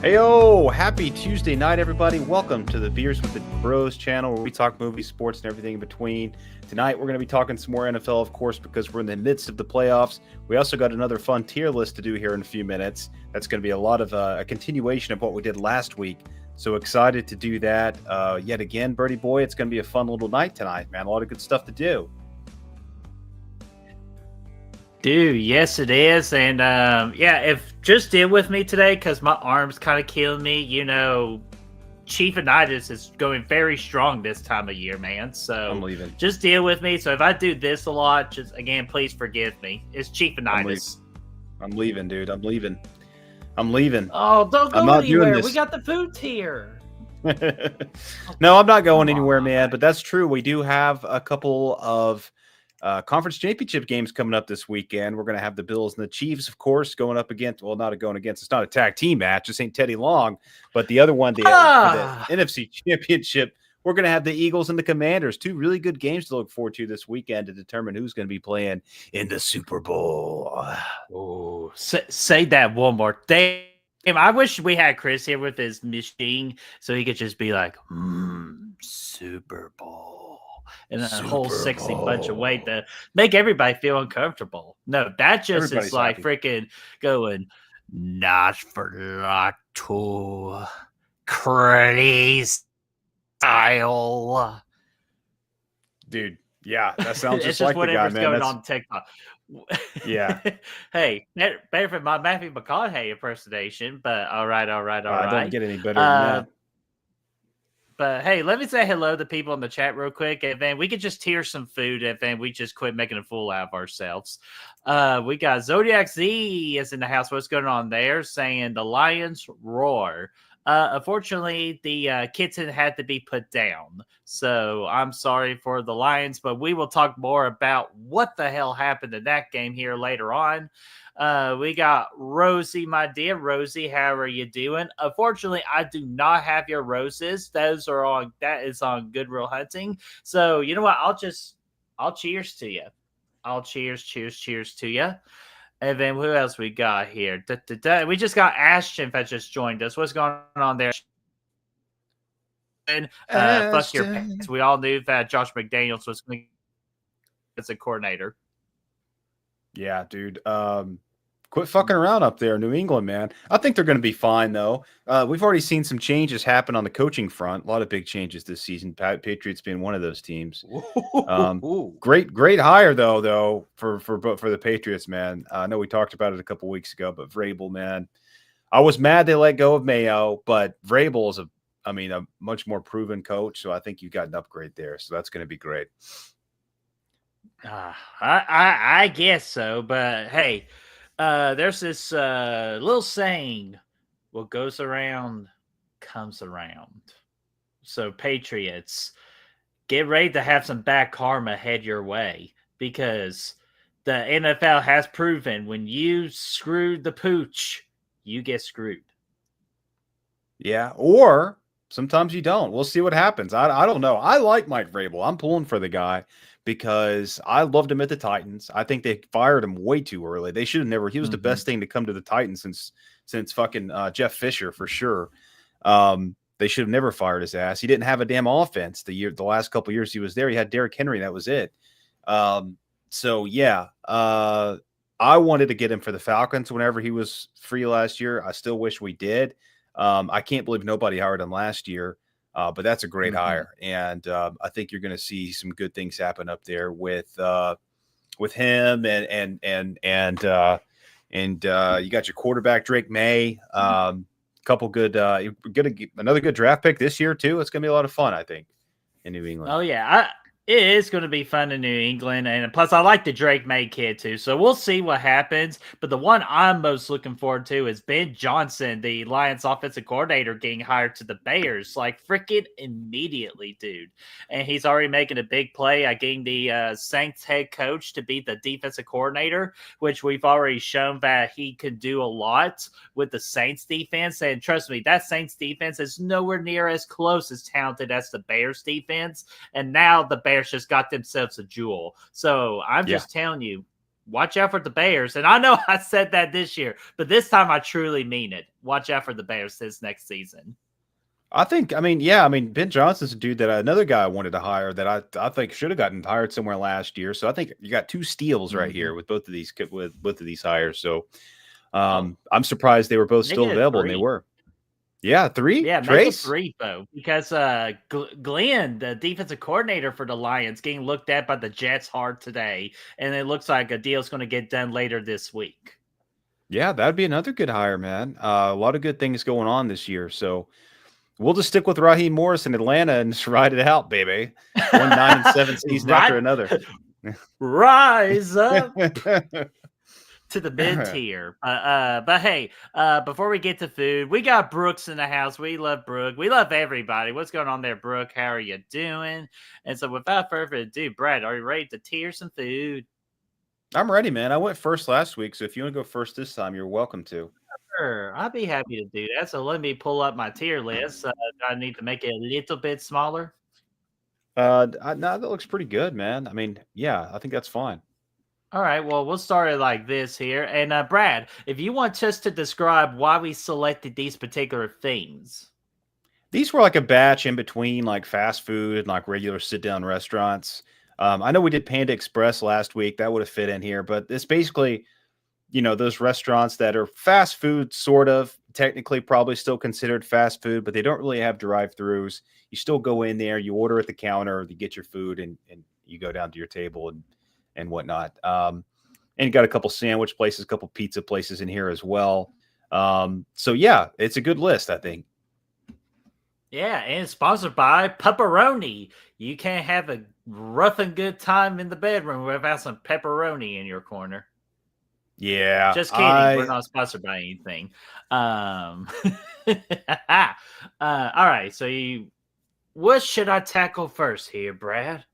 Heyo, happy Tuesday night, everybody. Welcome to the Beers with the Bros channel, where we talk movies, sports, and everything in between. Tonight, we're going to be talking some more NFL, of course, because we're in the midst of the playoffs. We also got another fun tier list to do here in a few minutes. That's going to be a lot of a continuation of what we did last week. So excited to do that yet again, Birdie Boy. It's going to be a fun little night tonight, man. A lot of good stuff to do. Dude, yes it is. And if just deal with me today because my arm's kind of killing me. You know, Chiefinitis is going very strong this time of year, man. So I'm leaving. Just deal with me. So if I do this a lot, just again, please forgive me. It's Chiefinitis. I'm leaving, dude. I'm leaving. Oh, don't go I'm not doing anywhere. this. We got the food tier. No, I'm not going anywhere, man. But that's true. We do have a couple of conference championship games coming up this weekend. We're going to have the Bills and the Chiefs, of course, going up against. Well, not going against. It's not a tag team match. This ain't Teddy Long, but the other one, for the NFC Championship, we're going to have the Eagles and the Commanders. Two really good games to look forward to this weekend to determine who's going to be playing in the Super Bowl. Oh, say that one more thing. I wish we had Chris here with his machine so he could just be like, Super Bowl. And a whole sexy bunch of weight to make everybody feel uncomfortable. No, that just Everybody's is like happy. freaking going, Nosferatu, crazy style. Dude, yeah, that sounds just like the guy, man. Going on TikTok. Yeah. Hey, better for my Matthew McConaughey impersonation, but all right. Don't get any better than that. But hey, let me say hello to people in the chat real quick, and then we could just tier some food, and then we just quit making a fool out of ourselves. We got Zodiac Z is in the house. What's going on there? Saying the Lions roar. Unfortunately, the kitten had to be put down. So I'm sorry for the Lions, but we will talk more about what the hell happened in that game here later on. We got Rosie, my dear Rosie. How are you doing? Unfortunately, I do not have your roses. That is on Goodwill Hunting. So you know what? I'll cheers to you. I'll cheers to you. And then who else we got here? We just got Ashton that just joined us. What's going on there? Fuck your pants. We all knew that Josh McDaniels was going to as a coordinator. Yeah, dude. Quit fucking around up there, New England, man. I think they're going to be fine, though. We've already seen some changes happen on the coaching front. A lot of big changes this season. Patriots being one of those teams. Great hire though for the Patriots, man. I know we talked about it a couple weeks ago, but Vrabel, man, I was mad they let go of Mayo, but Vrabel is a much more proven coach, so I think you got an upgrade there. So that's going to be great. I guess so, but hey. There's this little saying, what goes around comes around. So Patriots, get ready to have some bad karma head your way, because the NFL has proven when you screw the pooch, you get screwed. Yeah, or sometimes you don't. We'll see what happens. I don't know. I like Mike Vrabel. I'm pulling for the guy because I loved him at the Titans. I think they fired him way too early. They should have never. He was the best thing to come to the Titans since fucking Jeff Fisher, for sure. They should have never fired his ass. He didn't have a damn offense the last couple of years he was there. He had Derrick Henry. That was it. So yeah, I wanted to get him for the Falcons whenever he was free last year. I still wish we did. I can't believe nobody hired him last year. But that's a great hire, and I think you're going to see some good things happen up there with him and you got your quarterback Drake May. Couple good, another good draft pick this year too. It's going to be a lot of fun, I think, in New England. Oh yeah, it is going to be fun in New England, and plus I like the Drake May kid too, so we'll see what happens. But the one I'm most looking forward to is Ben Johnson, the Lions offensive coordinator, getting hired to the Bears, like freaking immediately, dude. And he's already making a big play at getting the Saints head coach to be the defensive coordinator, which we've already shown that he could do a lot with the Saints defense. And trust me, that Saints defense is nowhere near as close as talented as the Bears defense. And now the Bears just got themselves a jewel. So I'm just telling you, watch out for the Bears. And I know I said that this year, but this time I truly mean it. Watch out for the Bears this next season. Ben Johnson's a dude that another guy I wanted to hire that I think should have gotten hired somewhere last year. So I think you got 2 steals right here with both of these hires. So I'm surprised they were both Make still it a available, and they 3. were. Yeah, 3? Yeah, make it Trace? 3 though, because Glenn, the defensive coordinator for the Lions, getting looked at by the Jets hard today, and it looks like a deal's going to get done later this week. Yeah, that'd be another good hire, man. A lot of good things going on this year. So we'll just stick with Raheem Morris in Atlanta and just ride it out, baby. 1-9-7 season after another. Rise up to the mid tier. But hey, before we get to food, we got Brooks in the house. We love Brooke. We love everybody. What's going on there, Brooke? How are you doing? And so without further ado, Brad, are you ready to tier some food? I'm ready, man. I went first last week, so if you want to go first this time, you're welcome to. Sure, I'd be happy to do that. So let me pull up my tier list. I need to make it a little bit smaller. No, that looks pretty good, man. I mean, yeah, I think that's fine. All right, well, we'll start it like this here. And Brad, if you want just to describe why we selected these particular themes. These were like a batch in between like fast food and like regular sit-down restaurants. I know we did Panda Express last week. That would have fit in here, but it's basically, those restaurants that are fast food, sort of, technically probably still considered fast food, but they don't really have drive-throughs. You still go in there, you order at the counter, you get your food, and you go down to your table and whatnot. And you got a couple sandwich places, a couple pizza places in here as well. So yeah, it's a good list, I think. Yeah, and it's sponsored by Pepperoni. You can't have a rough and good time in the bedroom without some pepperoni in your corner. Yeah. Just kidding. We're not sponsored by anything. All right. So what should I tackle first here, Brad?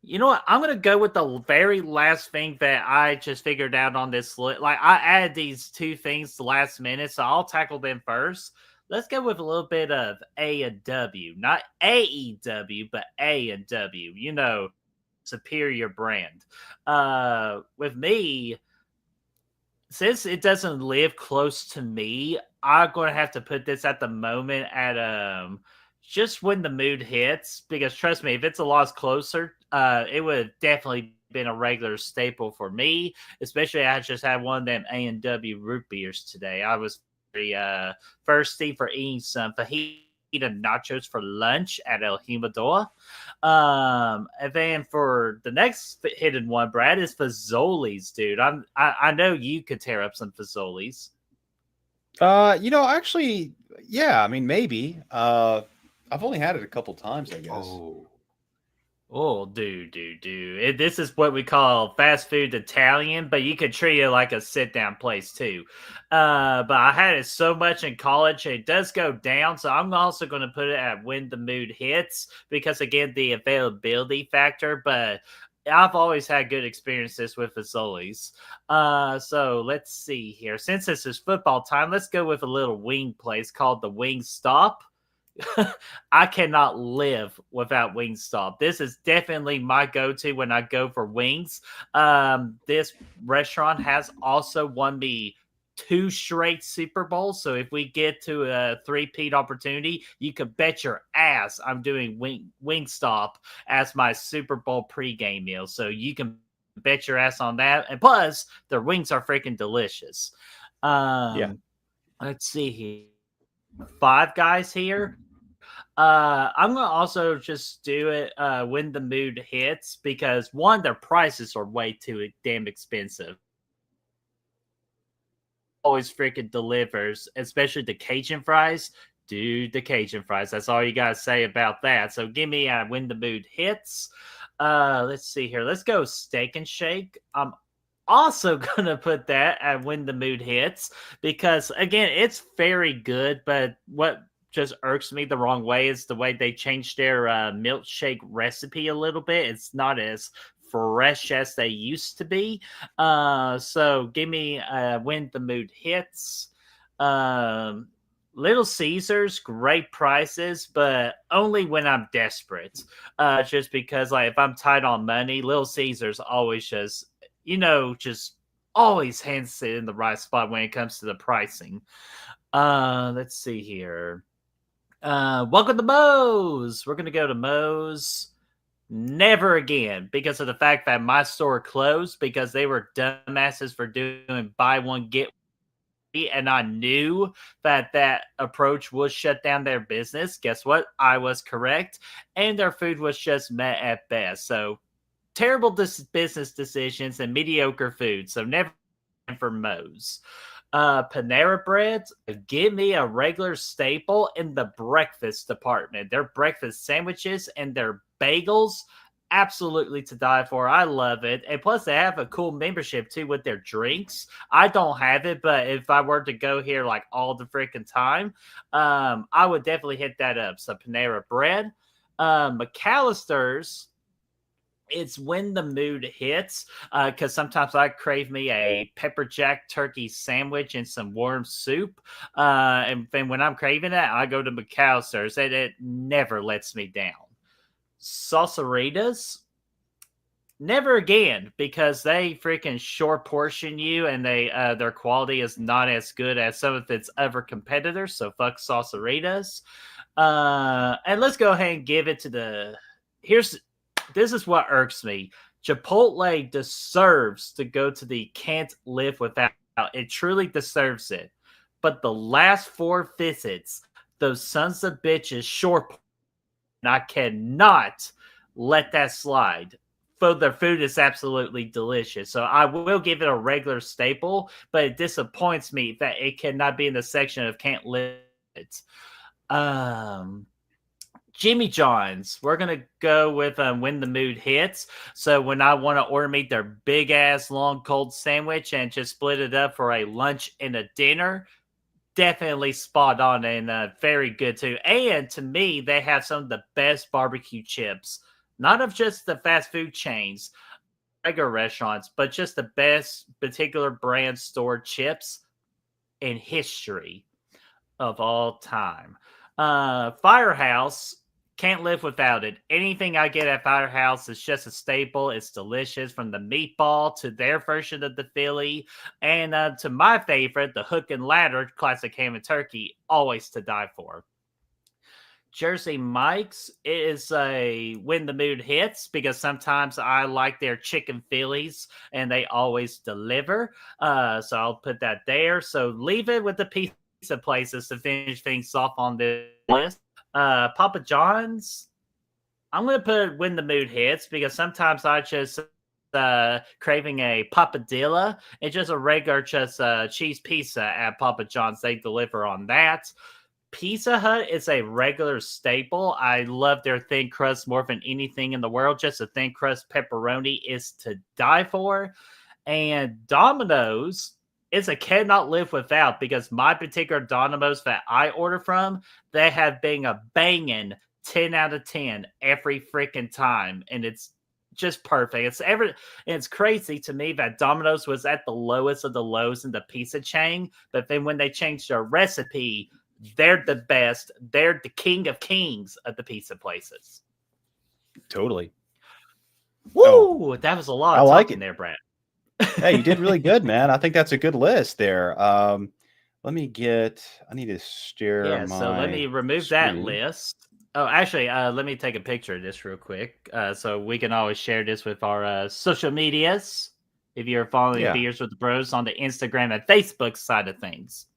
You know what? I'm going to go with the very last thing that I just figured out on this list. Like, I added these 2 things the last minute, so I'll tackle them first. Let's go with a little bit of A and W. Not AEW, but A and W. Superior brand. With me, since it doesn't live close to me, I'm going to have to put this at the moment at just when the mood hits, because trust me, if it's a lot closer, it would have definitely been a regular staple for me, especially I just had one of them A&W root beers today. I was very thirsty for eating some fajita nachos for lunch at El Humidor. And then for the next hidden one, Brad, is Fazoli's, dude. I know you could tear up some Fazoli's. Actually, yeah, I mean, maybe. I've only had it a couple times, I guess. Dude. This is what we call fast food Italian, but you could treat it like a sit-down place too. But I had it so much in college, it does go down. So I'm also going to put it at when the mood hits, because again, the availability factor. But I've always had good experiences with Fazoli's. So let's see here. Since this is football time, let's go with a little wing place called the Wing Stop. I cannot live without Wingstop. This is definitely my go-to when I go for wings. This restaurant has also won me 2 straight Super Bowls. So if we get to a 3-peat opportunity, you could bet your ass I'm doing Wingstop as my Super Bowl pregame meal. So you can bet your ass on that. And plus, their wings are freaking delicious. Yeah. Let's see here. 5 Guys here. I'm gonna also just do it when the mood hits, because one, their prices are way too damn expensive. Always freaking delivers, especially the Cajun fries. Dude, the Cajun fries. That's all you gotta say about that. So give me when the mood hits. Let's see here. Let's go Steak and Shake. I'm also gonna put that at when the mood hits, because again, it's very good, but what just irks me the wrong way is the way they changed their milkshake recipe a little bit. It's not as fresh as they used to be. So give me when the mood hits. Little Caesars, great prices, but only when I'm desperate. Just because, like, if I'm tight on money, Little Caesars always just just always hands it in the right spot when it comes to the pricing. Let's see here. Welcome to Moe's. We're gonna go to Moe's. Never again, because of the fact that my store closed because they were dumbasses for doing buy one get one, and I knew that approach would shut down their business. Guess what? I was correct, and their food was just met at best. So terrible business decisions and mediocre food. So never for Moe's. Panera Bread, give me a regular staple in the breakfast department. Their breakfast sandwiches and their bagels, absolutely to die for. I love it. And plus, they have a cool membership too with their drinks. I don't have it, but if I were to go here like all the freaking time, I would definitely hit that up. So Panera Bread, McAllister's, it's when the mood hits, because sometimes I crave me a pepper jack turkey sandwich and some warm soup, and then when I'm craving that, I go to McAllister's, and it never lets me down. Salsaritas, never again, because they freaking short portion you, and their quality is not as good as some of its other competitors. So fuck Salsaritas. And let's go ahead and give it to the. This is what irks me. Chipotle deserves to go to the can't live without. It truly deserves it. But the last 4 visits, those sons of bitches short, and I cannot let that slide. Their food is absolutely delicious. So I will give it a regular staple, but it disappoints me that it cannot be in the section of can't live it. Jimmy John's. We're gonna go with when the mood hits. So when I want to order me their big ass long cold sandwich and just split it up for a lunch and a dinner, definitely spot on and very good too. And to me, they have some of the best barbecue chips, not of just the fast food chains, regular restaurants, but just the best particular brand store chips in history of all time. Firehouse, can't live without it. Anything I get at Firehouse is just a staple. It's delicious, from the meatball to their version of the Philly, and to my favorite, the hook and ladder classic ham and turkey, always to die for. Jersey Mike's is a when the mood hits, because sometimes I like their chicken Phillies and they always deliver. So I'll put that there. So leave it with the pizza places to finish things off on this list. Papa John's, I'm going to put when the mood hits, because sometimes I just craving a papadilla. It's just a regular cheese pizza at Papa John's. They deliver on that. Pizza Hut is a regular staple. I love their thin crust more than anything in the world. Just a thin crust pepperoni is to die for. And Domino's is a cannot live without, because my particular Domino's that I order from, they have been a banging 10 out of 10 every freaking time. And it's just perfect. It's crazy to me that Domino's was at the lowest of the lows in the pizza chain. But then when they changed their recipe, they're the best. They're the king of kings of the pizza places. Totally. Woo! That was a lot of talking there, Brad. Yeah, you did really good, man. I think that's a good list there. I need to share my so let me remove that list. Oh, actually, let me take a picture of this real quick, so we can always share this with our social medias. If you're following Beers with the Bros on the Instagram and Facebook side of things.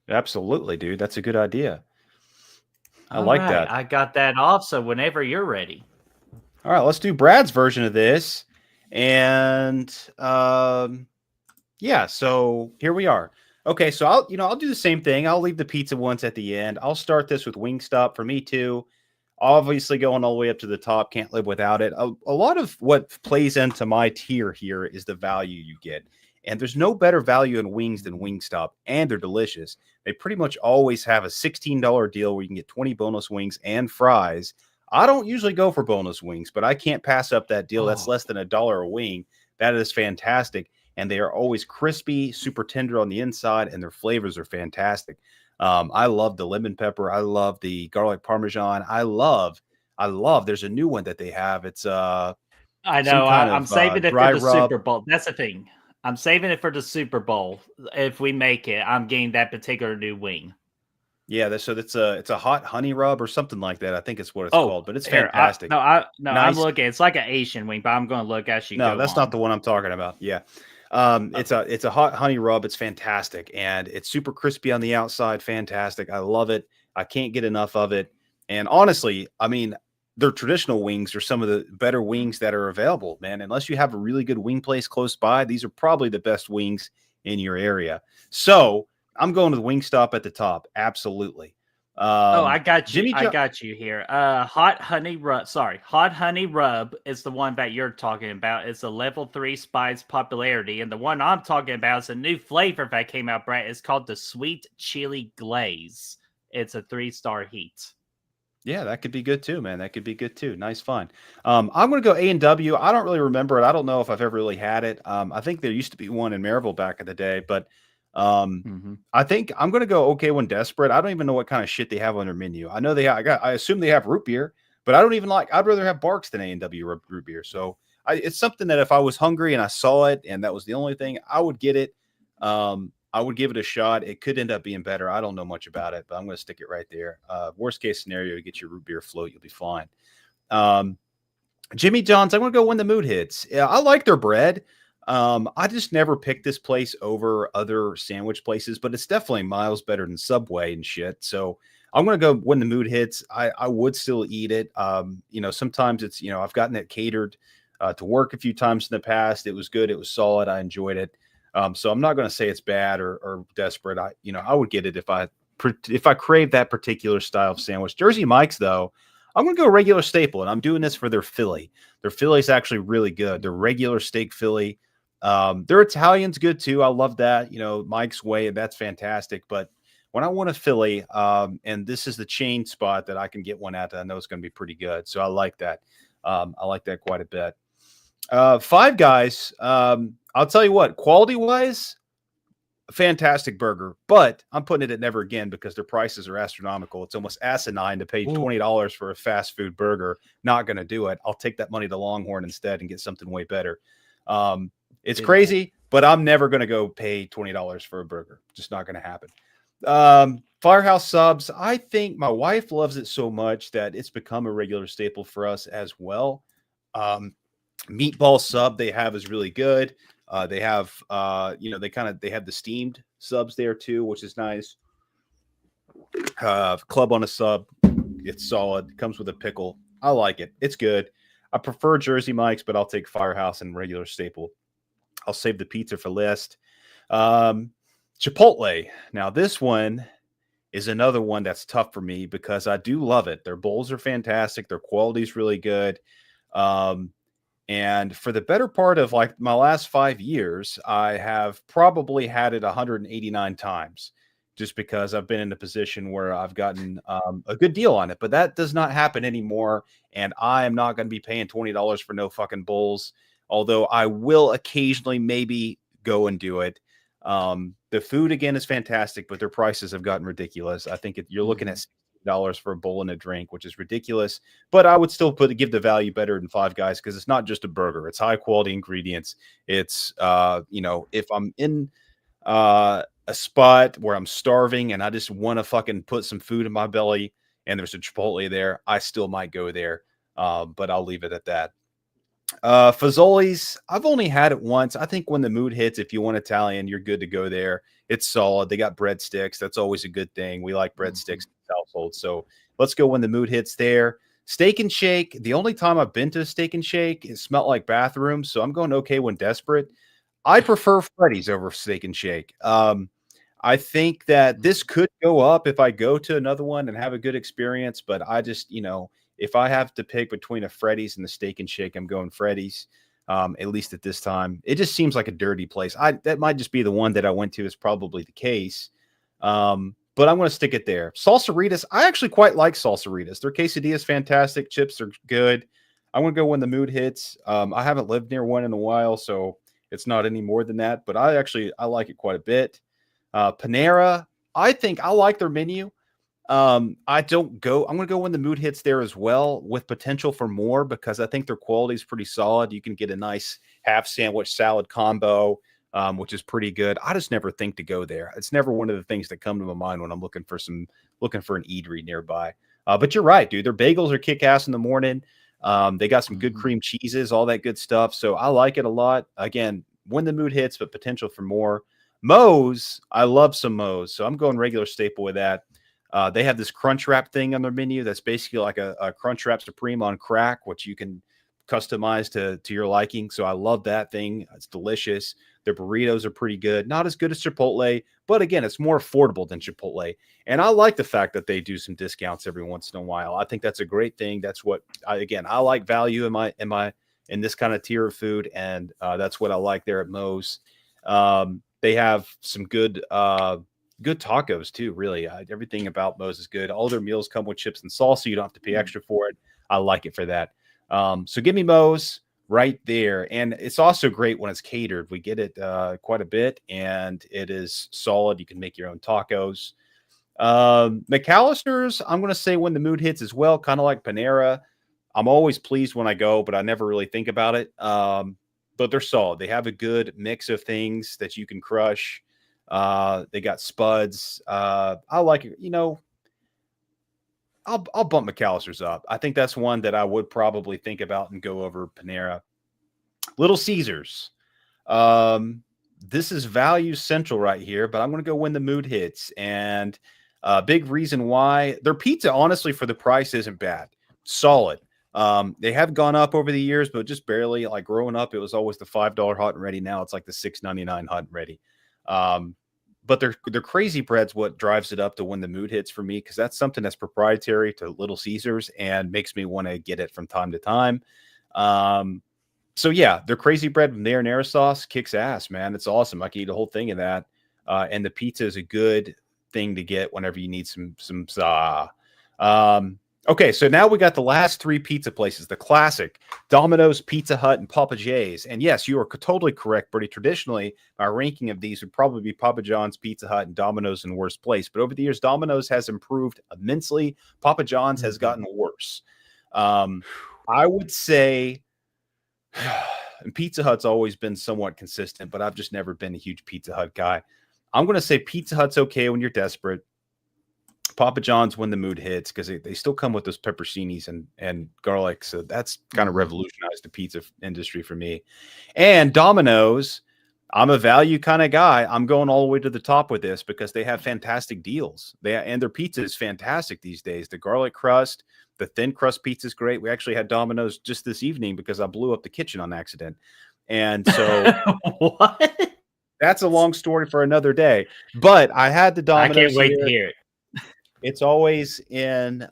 Absolutely, dude. That's a good idea. I like that. I got that off, so whenever you're ready. All right, let's do Brad's version of this. And yeah, so here we are. Okay, so I'll do the same thing. I'll leave the pizza ones at the end. I'll start this with Wingstop for me too. Obviously, going all the way up to the top, can't live without it. A lot of what plays into my tier here is the value you get. And there's no better value in wings than Wingstop, and they're delicious. They pretty much always have a $16 deal where you can get 20 bonus wings and fries. I don't usually go for bonus wings, but I can't pass up that deal. That's less than $1 a wing. That is fantastic. And they are always crispy, super tender on the inside, and their flavors are fantastic. I love the lemon pepper. I love the garlic parmesan. I love, there's a new one that they have. It's I some know. kind I'm of saving it for dry the rub. Super Bowl. That's the thing. I'm saving it for the Super Bowl. If we make it, I'm getting that particular new wing. Yeah, so it's a hot honey rub or something like that. I think it's what it's Oh, called, but it's here. fantastic. I'm Nice. looking. It's like an Asian wing, but I'm going to look as you No, go that's not on. the one I'm talking about. Yeah. Oh. It's a hot honey rub. It's fantastic, and it's super crispy on the outside. Fantastic. I love it. I can't get enough of it. And honestly, I mean, their traditional wings are some of the better wings that are available, man. Unless you have a really good wing place close by, these are probably the best wings in your area. So I'm going to the wing stop at the top. Absolutely. Oh, I got you. Jimmy I John. got you here. Hot honey rub. Sorry, hot honey rub is the one that you're talking about. It's a level 3 spice popularity, and the one I'm talking about is a new flavor that came out. Brett, it's called the sweet chili glaze. It's a 3-star heat. Yeah, that could be good too, man. That could be good too. Nice fun. I'm going to go A&W. I don't really remember it. I don't know if I've ever really had it. I think there used to be one in Maryville back in the day, but I think I'm going to go okay when desperate. I don't even know what kind of shit they have on their menu. I know I assume they have root beer, but I don't even like. I'd rather have Barks than A&W root beer. So it's something that if I was hungry and I saw it and that was the only thing, I would get it. I would give it a shot. It could end up being better. I don't know much about it, but I'm going to stick it right there. Worst case scenario, you get your root beer float, you'll be fine. Jimmy John's, I'm going to go when the mood hits. Yeah, I like their bread. I just never picked this place over other sandwich places, but it's definitely miles better than Subway and shit. So I'm going to go when the mood hits. I would still eat it. Sometimes it's, I've gotten it catered to work a few times in the past. It was good. It was solid. I enjoyed it. So I'm not going to say it's bad or desperate. I would get it if I crave that particular style of sandwich. Jersey Mike's though, I'm going to go regular staple, and I'm doing this for their Philly. Their Philly's actually really good. Their regular steak Philly. Their Italian's good too. I love that. Mike's Way, and that's fantastic. But when I want a Philly, and this is the chain spot that I can get one at, that I know it's going to be pretty good. So I like that. I like that quite a bit. Five Guys. I'll tell you what, quality-wise, fantastic burger, but I'm putting it at never again because their prices are astronomical. It's almost asinine to pay $20 for a fast food burger. Not going to do it. I'll take that money to Longhorn instead and get something way better. It's crazy, but I'm never going to go pay $20 for a burger. Just not going to happen. Firehouse subs, I think my wife loves it so much that it's become a regular staple for us as well. Meatball sub they have is really good. They have, they have the steamed subs there too, which is nice. Club on a sub, it's solid. It comes with a pickle. I like it. It's good. I prefer Jersey Mike's, but I'll take Firehouse and regular staple. I'll save the pizza for list. Chipotle. Now this one is another one that's tough for me because I do love it. Their bowls are fantastic. Their quality is really good. And for the better part of like my last 5 years, I have probably had it 189 times just because I've been in a position where I've gotten a good deal on it. But that does not happen anymore. And I am not going to be paying $20 for no fucking bowls, although I will occasionally maybe go and do it. The food, again, is fantastic, but their prices have gotten ridiculous. I think you're looking at $60 for a bowl and a drink, which is ridiculous. But I would still give the value better than Five Guys because it's not just a burger; it's high quality ingredients. It's if I'm in a spot where I'm starving and I just want to fucking put some food in my belly, and there's a Chipotle there, I still might go there. But I'll leave it at that. Fazoli's, I've only had it once. I think when the mood hits, if you want Italian, you're good to go there. It's solid. They got breadsticks. That's always a good thing. We like breadsticks in the household. So let's go when the mood hits there. Steak and Shake. The only time I've been to a Steak and Shake, it smelled like bathrooms. So I'm going okay when desperate. I prefer Freddy's over Steak and Shake. I think that this could go up if I go to another one and have a good experience, but I just, if I have to pick between a Freddy's and the Steak and Shake, I'm going Freddy's, at least at this time. It just seems like a dirty place. That might just be the one that I went to is probably the case. But I'm going to stick it there. Salsaritas, I actually quite like Salsaritas. Their quesadilla is fantastic. Chips are good. I'm going to go when the mood hits. I haven't lived near one in a while, so it's not any more than that. But I like it quite a bit. Panera, I think I like their menu. I don't go. I'm going to go when the mood hits there as well, with potential for more because I think their quality is pretty solid. You can get a nice half sandwich salad combo, which is pretty good. I just never think to go there. It's never one of the things that come to my mind when I'm looking for an eatery nearby. But you're right, dude. Their bagels are kick ass in the morning. They got some good cream cheeses, all that good stuff. So I like it a lot. Again, when the mood hits, but potential for more. Moe's, I love some Moe's. So I'm going regular staple with that. They have this crunch wrap thing on their menu that's basically like a crunch wrap supreme on crack, which you can customize to your liking. So I love that thing. It's delicious. Their burritos are pretty good. Not as good as Chipotle, but again, it's more affordable than Chipotle. And I like the fact that they do some discounts every once in a while. I think that's a great thing. That's what I like value in this kind of tier of food, and that's what I like there at Moe's. They have some good tacos too. Really, everything about Moe's is good. All their meals come with chips and salsa. You don't have to pay extra for it. I like it for that. So give me Moe's right there, and it's also great when it's catered. We get it quite a bit, and it is solid. You can make your own tacos. McAllister's, I'm going to say when the mood hits as well, kind of like Panera. I'm always pleased when I go, but I never really think about it. But they're solid. They have a good mix of things that you can crush. They got spuds. I like it. I'll bump McAllister's up. I think that's one that I would probably think about and go over Panera. Little Caesars. This is value central right here, but I'm going to go when the mood hits. And big reason why their pizza, honestly, for the price isn't bad. Solid. They have gone up over the years, but just barely. Like growing up, it was always the $5 hot and ready. Now it's like the $6.99 hot and ready. But their crazy bread's what drives it up to when the mood hits for me, because that's something that's proprietary to Little Caesars and makes me want to get it from time to time. So yeah, their crazy bread with marinara sauce kicks ass, man. It's awesome. I can eat a whole thing of that. And the pizza is a good thing to get whenever you need some za. Okay, so now we got the last three pizza places, the classic Domino's, Pizza Hut, and Papa J's. And yes, you are totally correct, Brady. Traditionally, my ranking of these would probably be Papa John's, Pizza Hut, and Domino's in worst place. But over the years, Domino's has improved immensely. Papa John's has gotten worse. I would say, and Pizza Hut's always been somewhat consistent, but I've just never been a huge Pizza Hut guy. I'm going to say Pizza Hut's okay when you're desperate. Papa John's when the mood hits, because they still come with those pepperoncinis and garlic. So that's kind of revolutionized the pizza industry for me. And Domino's, I'm a value kind of guy. I'm going all the way to the top with this because they have fantastic deals. And their pizza is fantastic these days. The garlic crust, the thin crust pizza is great. We actually had Domino's just this evening because I blew up the kitchen on accident. And so what? That's a long story for another day. But I had the Domino's. I can't wait to hear it. It's always in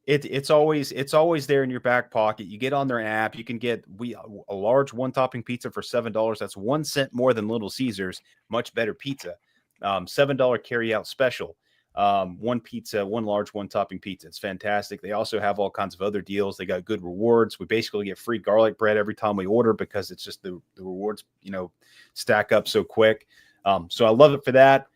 it's always there in your back pocket. You get on their app, you can get a large one topping pizza for $7. That's 1 cent more than Little Caesars. Much better pizza. $7 carry out special. One pizza, one large, one topping pizza. It's fantastic. They also have all kinds of other deals. They got good rewards. We basically get free garlic bread every time we order because it's just the rewards, stack up so quick. So I love it for that.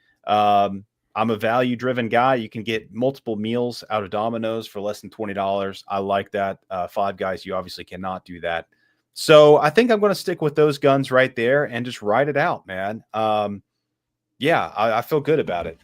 I'm a value-driven guy. You can get multiple meals out of Domino's for less than $20. I like that. Five Guys, you obviously cannot do that. So I think I'm going to stick with those guns right there and just ride it out, man. I feel good about it.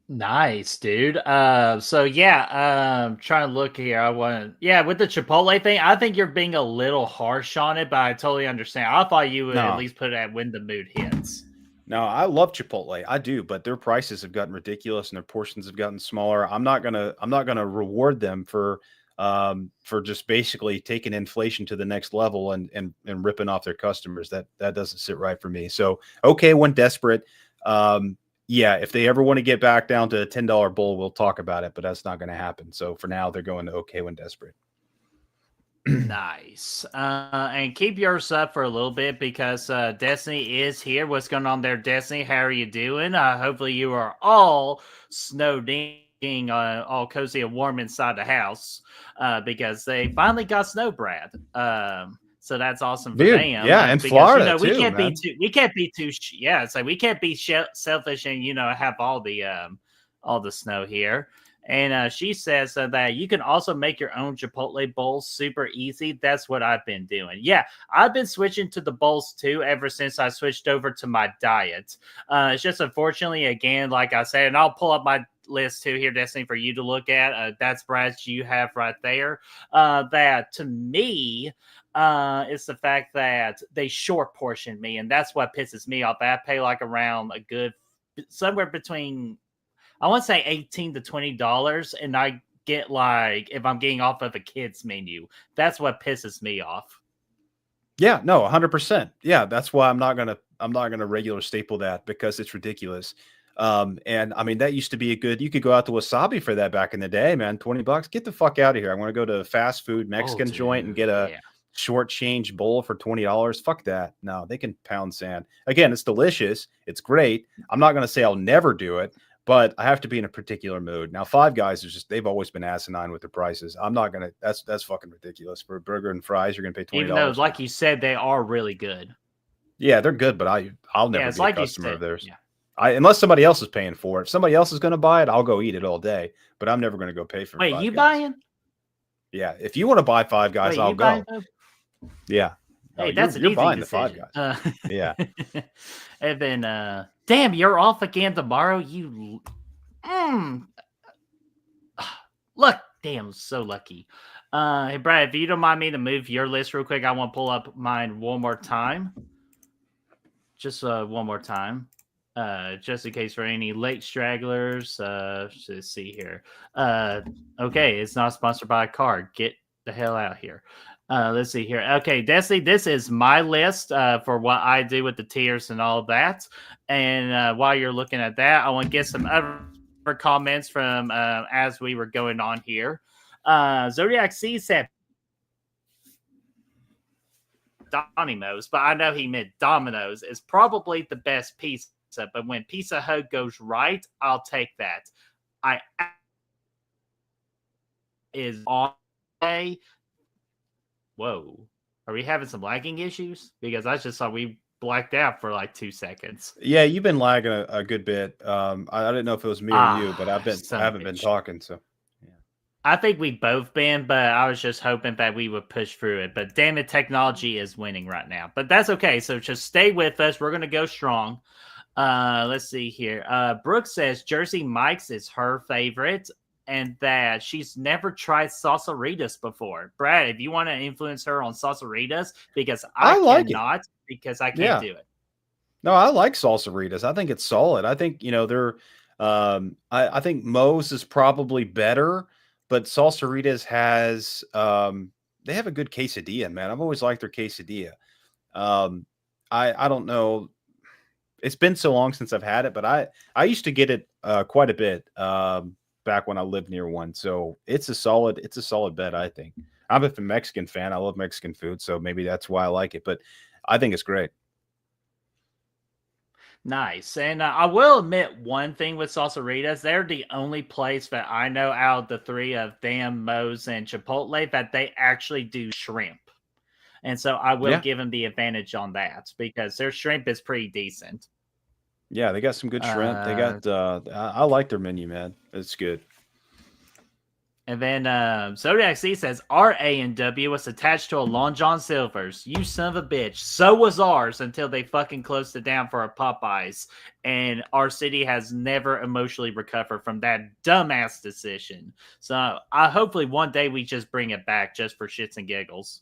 Nice, dude. Trying to look here. With the Chipotle thing, I think you're being a little harsh on it, but I totally understand. I thought you would at least put it at when the mood hits. No, I love Chipotle. I do, but their prices have gotten ridiculous and their portions have gotten smaller. I'm not gonna reward them for just basically taking inflation to the next level and ripping off their customers. That doesn't sit right for me. So okay, when desperate, if they ever want to get back down to a $10 bowl, we'll talk about it, but that's not going to happen. So for now, they're going to okay when desperate. Nice. And keep yours up for a little bit because Destiny is here. What's going on there, Destiny? How are you doing? Hopefully you are all snowed in, all cozy and warm inside the house because they finally got snow, Brad. So that's awesome for them. Yeah, in Florida we too, can't man. we can't be selfish and have all all the snow here. And she says that you can also make your own Chipotle bowls super easy. That's what I've been doing. Yeah, I've been switching to the bowls too ever since I switched over to my diet. It's just unfortunately, again, like I said, and I'll pull up my list too here, Destiny, for you to look at. That's Brad's you have right there. That to me, it's the fact that they short portion me, and that's what pisses me off. I pay like around a good somewhere between I want to say $18 to $20, and I get like if I'm getting off of a kid's menu. That's what pisses me off. Yeah, no, 100%. Yeah, that's why I'm not gonna regular staple that because it's ridiculous. And I mean that used to be a good. You could go out to Wasabi for that back in the day, man. $20. Get the fuck out of here. I want to go to a fast food Oh, Mexican joint and dude, get a yeah. short change bowl for $20. Fuck that. No, they can pound sand. Again, it's delicious. It's great. I'm not gonna say I'll never do it, but I have to be in a particular mood. Now, Five Guys is just they've always been asinine with the prices. I'm not gonna that's fucking ridiculous. For a burger and fries, you're gonna pay Even though, $20. like you said, they are really good. Yeah, they're good, but I'll Yeah, never it's be a like you customer of said. theirs. Yeah. Unless somebody else is paying for it. If somebody else is going to buy it, I'll go eat it all day. But I'm never going to go pay for Wait, Five you Guys. buying? Yeah, if you want to buy Five Guys, Wait, I'll you buying? go. Yeah. Oh, Hey, that's an you're easy buying the Five decision. Guys. Yeah. And then, damn, you're off again tomorrow. You, look, damn, so lucky. Hey, Brad, if you don't mind me to move your list real quick, I want to pull up mine one more time. Just one more time. Just in case for any late stragglers. Let's see here. Okay, it's not sponsored by a card. Get the hell out here. Let's see here. Okay, Destiny, this is my list for what I do with the tiers and all that. And while you're looking at that, I want to get some other comments from as we were going on here. Zodiac C said Domino's, but I know he meant Domino's is probably the best pizza. But when Pizza Hut goes right, I'll take that. I is on. Whoa, are we having some lagging issues? Because I just saw we blacked out for like 2 seconds. Yeah, you've been lagging a good bit. I didn't know if it was me or you, but I haven't been talking. So I think we've both been, but I was just hoping that we would push through it. But damn it, technology is winning right now. But that's okay. So just stay with us. We're gonna go strong. Let's see here. Brooke says Jersey Mike's is her favorite, and that she's never tried salsaritas before. Brad, if you want to influence her on salsaritas, because I like cannot, because I can't do it. No, I like salsaritas. I think it's solid. I think they're. I think Moe's is probably better, but Salsaritas has they have a good quesadilla, man. I've always liked their quesadilla. I don't know. It's been so long since I've had it, but I used to get it quite a bit back when I lived near one. So it's a solid bet, I think. I'm a Mexican fan. I love Mexican food, so maybe that's why I like it. But I think it's great. Nice. And I will admit one thing with Salsaritas. They're the only place that I know out of the three of Dan, Moe's, and Chipotle that they actually do shrimp. And so I will give them the advantage on that because their shrimp is pretty decent. Yeah, they got some good shrimp. They got I like their menu, man. It's good. And then Zodiac C says our A&W was attached to a Long John Silver's. You son of a bitch. So was ours until they fucking closed it down for a Popeyes. And our city has never emotionally recovered from that dumbass decision. So hopefully one day we just bring it back just for shits and giggles.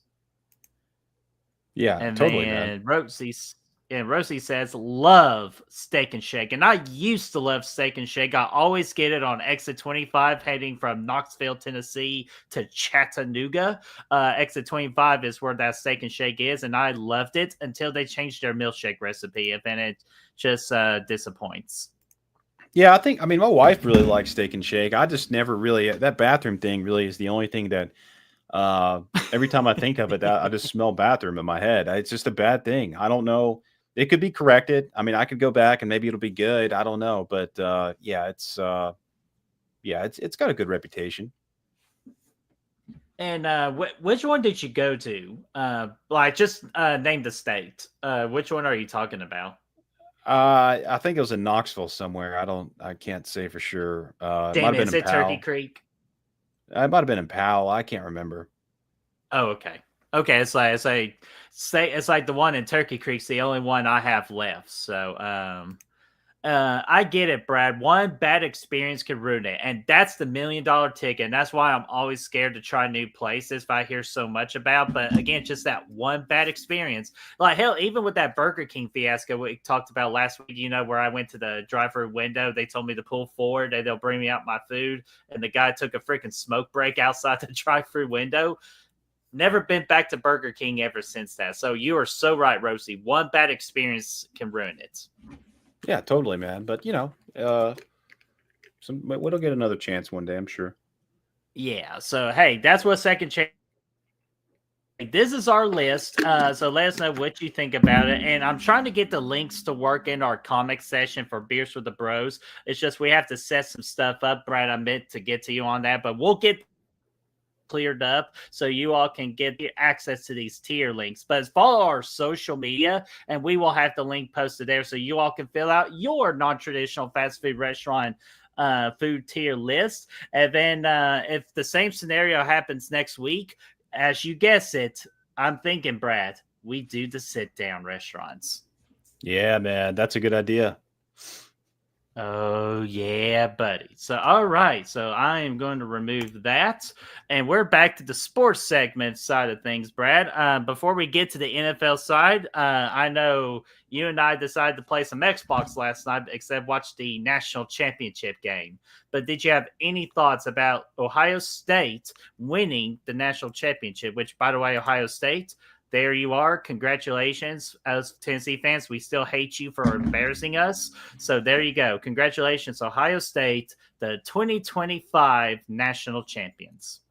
Yeah, and totally, then man. Rosie says, love Steak and Shake. And I used to love Steak and Shake. I always get it on exit 25 heading from Knoxville, Tennessee to Chattanooga. Exit 25 is where that Steak and Shake is. And I loved it until they changed their milkshake recipe. And then it just disappoints. Yeah, I mean, my wife really likes Steak and Shake. I just never really, that bathroom thing really is the only thing that every time I think of it, I just smell bathroom in my head. It's just a bad thing. I don't know. It could be corrected. I mean, I could go back and maybe it'll be good. I don't know, but yeah, it's got a good reputation. And which one did you go to? Like, just name the state. Which one are you talking about? I think it was in Knoxville somewhere. I can't say for sure. It might Damn have it, been is in it Turkey Powell. Creek? It might have been in Powell. I can't remember. Oh, okay. Okay, it's like the one in Turkey Creek's the only one I have left. So I get it, Brad. One bad experience could ruin it, and that's the $1 million ticket. And that's why I'm always scared to try new places if I hear so much about. But again, just that one bad experience. Like hell, even with that Burger King fiasco we talked about last week, where I went to the drive-through window, they told me to pull forward and they'll bring me out my food, and the guy took a freaking smoke break outside the drive-through window. Never been back to Burger King ever since that. So you are so right, Rosie. One bad experience can ruin it. Yeah, totally, man. But we'll get another chance one day, I'm sure. Yeah. So hey, that's what second chance. This is our list. So let us know what you think about it. And I'm trying to get the links to work in our comic session for Beers with the Bros. It's just we have to set some stuff up, Brad. I meant to get to you on that, but we'll get cleared up so you all can get access to these tier links. But follow our social media and we will have the link posted there so you all can fill out your non-traditional fast food restaurant food tier list. And then if the same scenario happens next week, as you guess it, I'm thinking, Brad, we do the sit down restaurants. Yeah, man, that's a good idea. Oh, yeah, buddy. So, all right. So, I am going to remove that. And we're back to the sports segment side of things, Brad. Before we get to the NFL side, I know you and I decided to play some Xbox last night, except watch the national championship game. But did you have any thoughts about Ohio State winning the national championship? Which, by the way, Ohio State, there you are. Congratulations. As Tennessee fans, we still hate you for embarrassing us. So there you go. Congratulations, Ohio State, the 2025 national champions.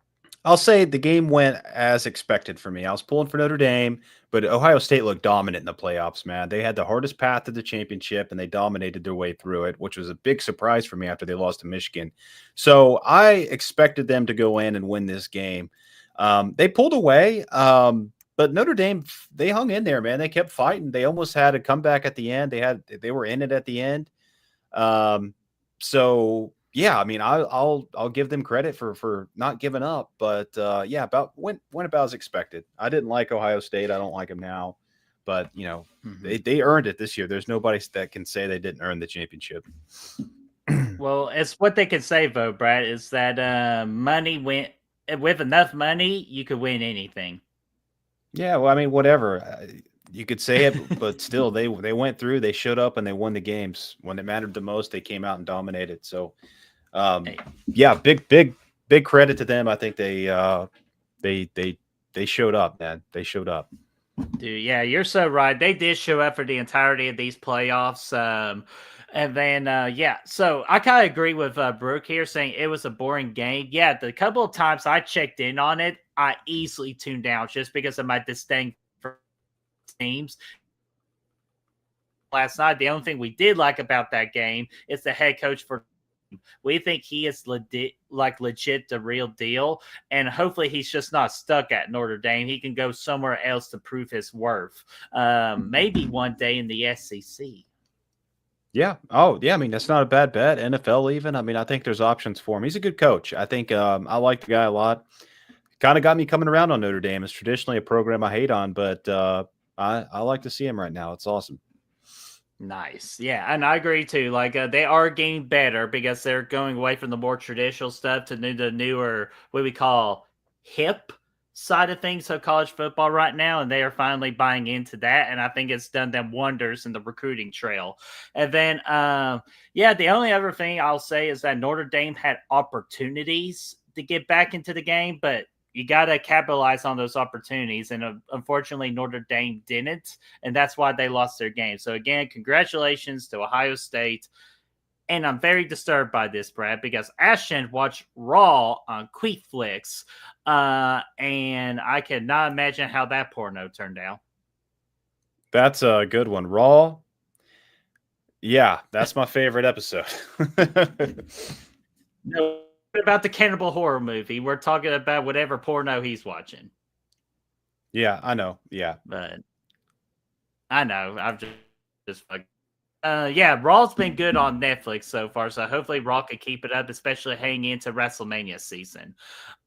I'll say the game went as expected for me. I was pulling for Notre Dame, but Ohio State looked dominant in the playoffs, man. They had the hardest path to the championship and they dominated their way through it, which was a big surprise for me after they lost to Michigan. So I expected them to go in and win this game. They pulled away, but Notre Dame, they hung in there, man. They kept fighting. They almost had a comeback at the end. They were in it at the end. So yeah, I mean, I'll give them credit for not giving up, but yeah, went about as expected. I didn't like Ohio State. I don't like them now, but they earned it this year. There's nobody that can say they didn't earn the championship. Well, it's what they could say, though, Brad, is that money went with enough money, you could win anything. Yeah, well, I mean, whatever. You could say it, but still, they went through. They showed up and they won the games when it mattered the most. They came out and dominated. So, Hey. yeah, big credit to them. I think they showed up, man. They showed up. Dude, yeah, you're so right. They did show up for the entirety of these playoffs. And then, yeah, so I kind of agree with Brooke here saying it was a boring game. Yeah, the couple of times I checked in on it, I easily tuned out just because of my disdain for teams. Last night, the only thing we did like about that game is the head coach for. We think he is legit the real deal, and hopefully he's just not stuck at Notre Dame. He can go somewhere else to prove his worth. Maybe one day in the SEC. Yeah. Oh, yeah. I mean, that's not a bad bet. NFL, even. I mean, I think there's options for him. He's a good coach. I think I like the guy a lot. Kind of got me coming around on Notre Dame. It's traditionally a program I hate on, but I like to see him right now. It's awesome. Nice. Yeah, and I agree too. Like they are getting better because they're going away from the more traditional stuff to the newer what we call hip side of things of college football right now, and they are finally buying into that. And I think it's done them wonders in the recruiting trail. And then, yeah, the only other thing I'll say is that Notre Dame had opportunities to get back into the game, but you got to capitalize on those opportunities. And unfortunately, Notre Dame didn't. And that's why they lost their game. So, again, congratulations to Ohio State. And I'm very disturbed by this, Brad, because Ashton watched Raw on Queeflix. And I cannot imagine how that porno turned out. That's a good one. Raw. Yeah, that's my favorite episode. No, about the cannibal horror movie. We're talking about whatever porno he's watching. Yeah, I know. Yeah. But I know. I've just fucking Yeah, Raw's been good on Netflix so far, so hopefully Raw can keep it up, especially hanging into WrestleMania season.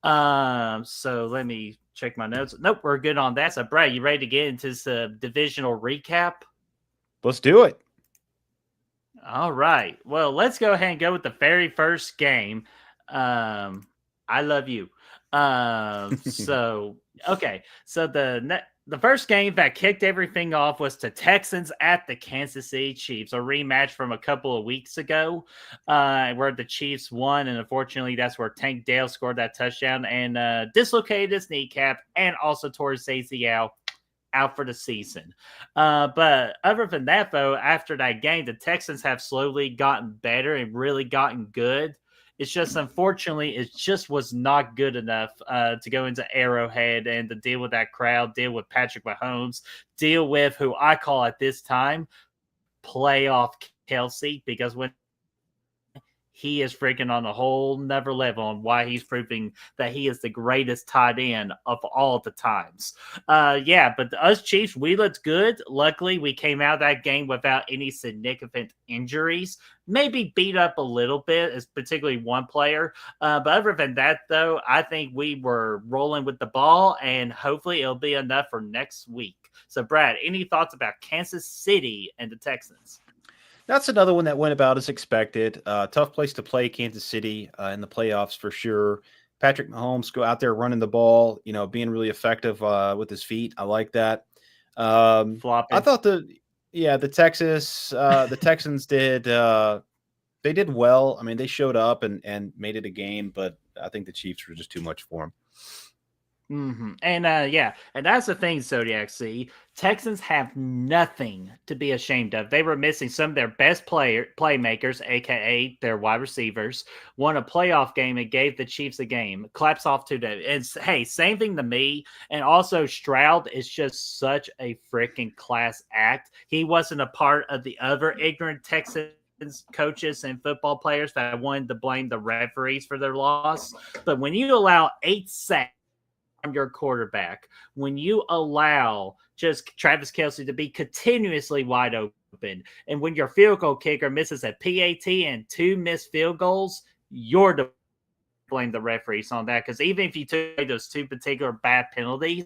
So let me check my notes. Nope, we're good on that. So, Brad, you ready to get into the divisional recap? Let's do it. All right. Well, let's go ahead and go with the very first game. I love you. So okay. So the first game that kicked everything off was the Texans at the Kansas City Chiefs, a rematch from a couple of weeks ago, where the Chiefs won, and unfortunately, that's where Tank Dale scored that touchdown and dislocated his kneecap and also tore his ACL out for the season. But other than that, though, after that game, the Texans have slowly gotten better and really gotten good. It's just unfortunately, it just was not good enough to go into Arrowhead and to deal with that crowd, deal with Patrick Mahomes, deal with who I call at this time playoff Kelsey, because when he is freaking on a whole nother level on why he's proving that he is the greatest tight end of all the times. Yeah, but us Chiefs, we looked good. Luckily, we came out of that game without any significant injuries. Maybe beat up a little bit, as particularly one player. But other than that, though, I think we were rolling with the ball, and hopefully it'll be enough for next week. So, Brad, any thoughts about Kansas City and the Texans? That's another one that went about as expected. Tough place to play, Kansas City, in the playoffs for sure. Patrick Mahomes go out there running the ball, being really effective with his feet. I like that. I Flopping. thought the Texans did they did well. I mean, they showed up and made it a game, but I think the Chiefs were just too much for them. And yeah, and that's the thing, Zodiac. See, Texans have nothing to be ashamed of. They were missing some of their best playmakers, aka their wide receivers. Won a playoff game and gave the Chiefs a game. Claps off to them. And hey, same thing to me. And also, Stroud is just such a freaking class act. He wasn't a part of the other ignorant Texans coaches and football players that wanted to blame the referees for their loss. But when you allow 8 sacks your quarterback, when you allow just Travis Kelsey to be continuously wide open, and when your field goal kicker misses a PAT and 2 missed field goals, you're to blame the referees on that. Because even if you took those 2 particular bad penalties,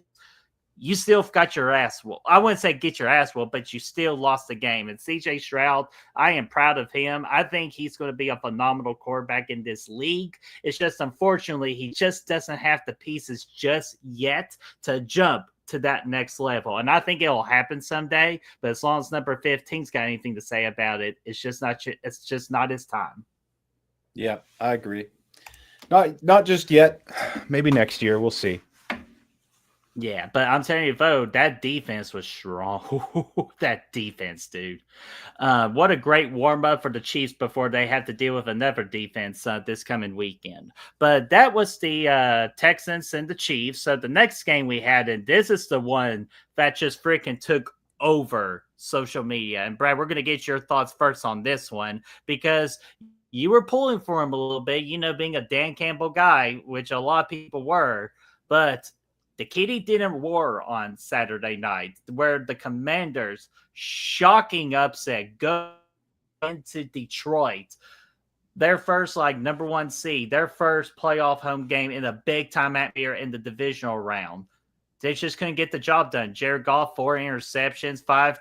you still got your ass whooped. I wouldn't say get your ass whooped, but you still lost the game. And CJ Stroud, I am proud of him. I think he's going to be a phenomenal quarterback in this league. It's just unfortunately, he just doesn't have the pieces just yet to jump to that next level. And I think it'll happen someday. But as long as number 15's got anything to say about it, it's just not his time. Yeah, I agree. Not just yet. Maybe next year. We'll see. Yeah, but I'm telling you, Vo, that defense was strong. That defense, dude. What a great warm up for the Chiefs before they have to deal with another defense this coming weekend. But that was the Texans and the Chiefs. So the next game we had, and this is the one that just freaking took over social media. And Brad, we're going to get your thoughts first on this one because you were pulling for him a little bit, being a Dan Campbell guy, which a lot of people were. But the Kitty dinner war on Saturday night, where the Commanders, shocking upset, go into Detroit. Their first, number 1 seed, their first playoff home game in a big time atmosphere in the divisional round. They just couldn't get the job done. Jared Goff, 4 interceptions, 5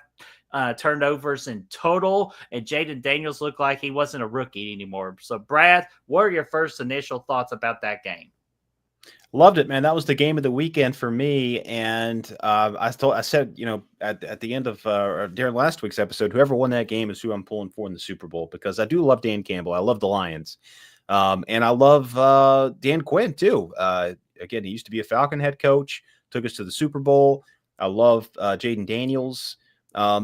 turnovers in total, and Jaden Daniels looked like he wasn't a rookie anymore. So, Brad, what are your first initial thoughts about that game? Loved it, man. That was the game of the weekend for me. And I said, at the end of during last week's episode, whoever won that game is who I'm pulling for in the Super Bowl because I do love Dan Campbell. I love the Lions, and I love Dan Quinn too. Again, he used to be a Falcon head coach, took us to the Super Bowl. I love Jaden Daniels.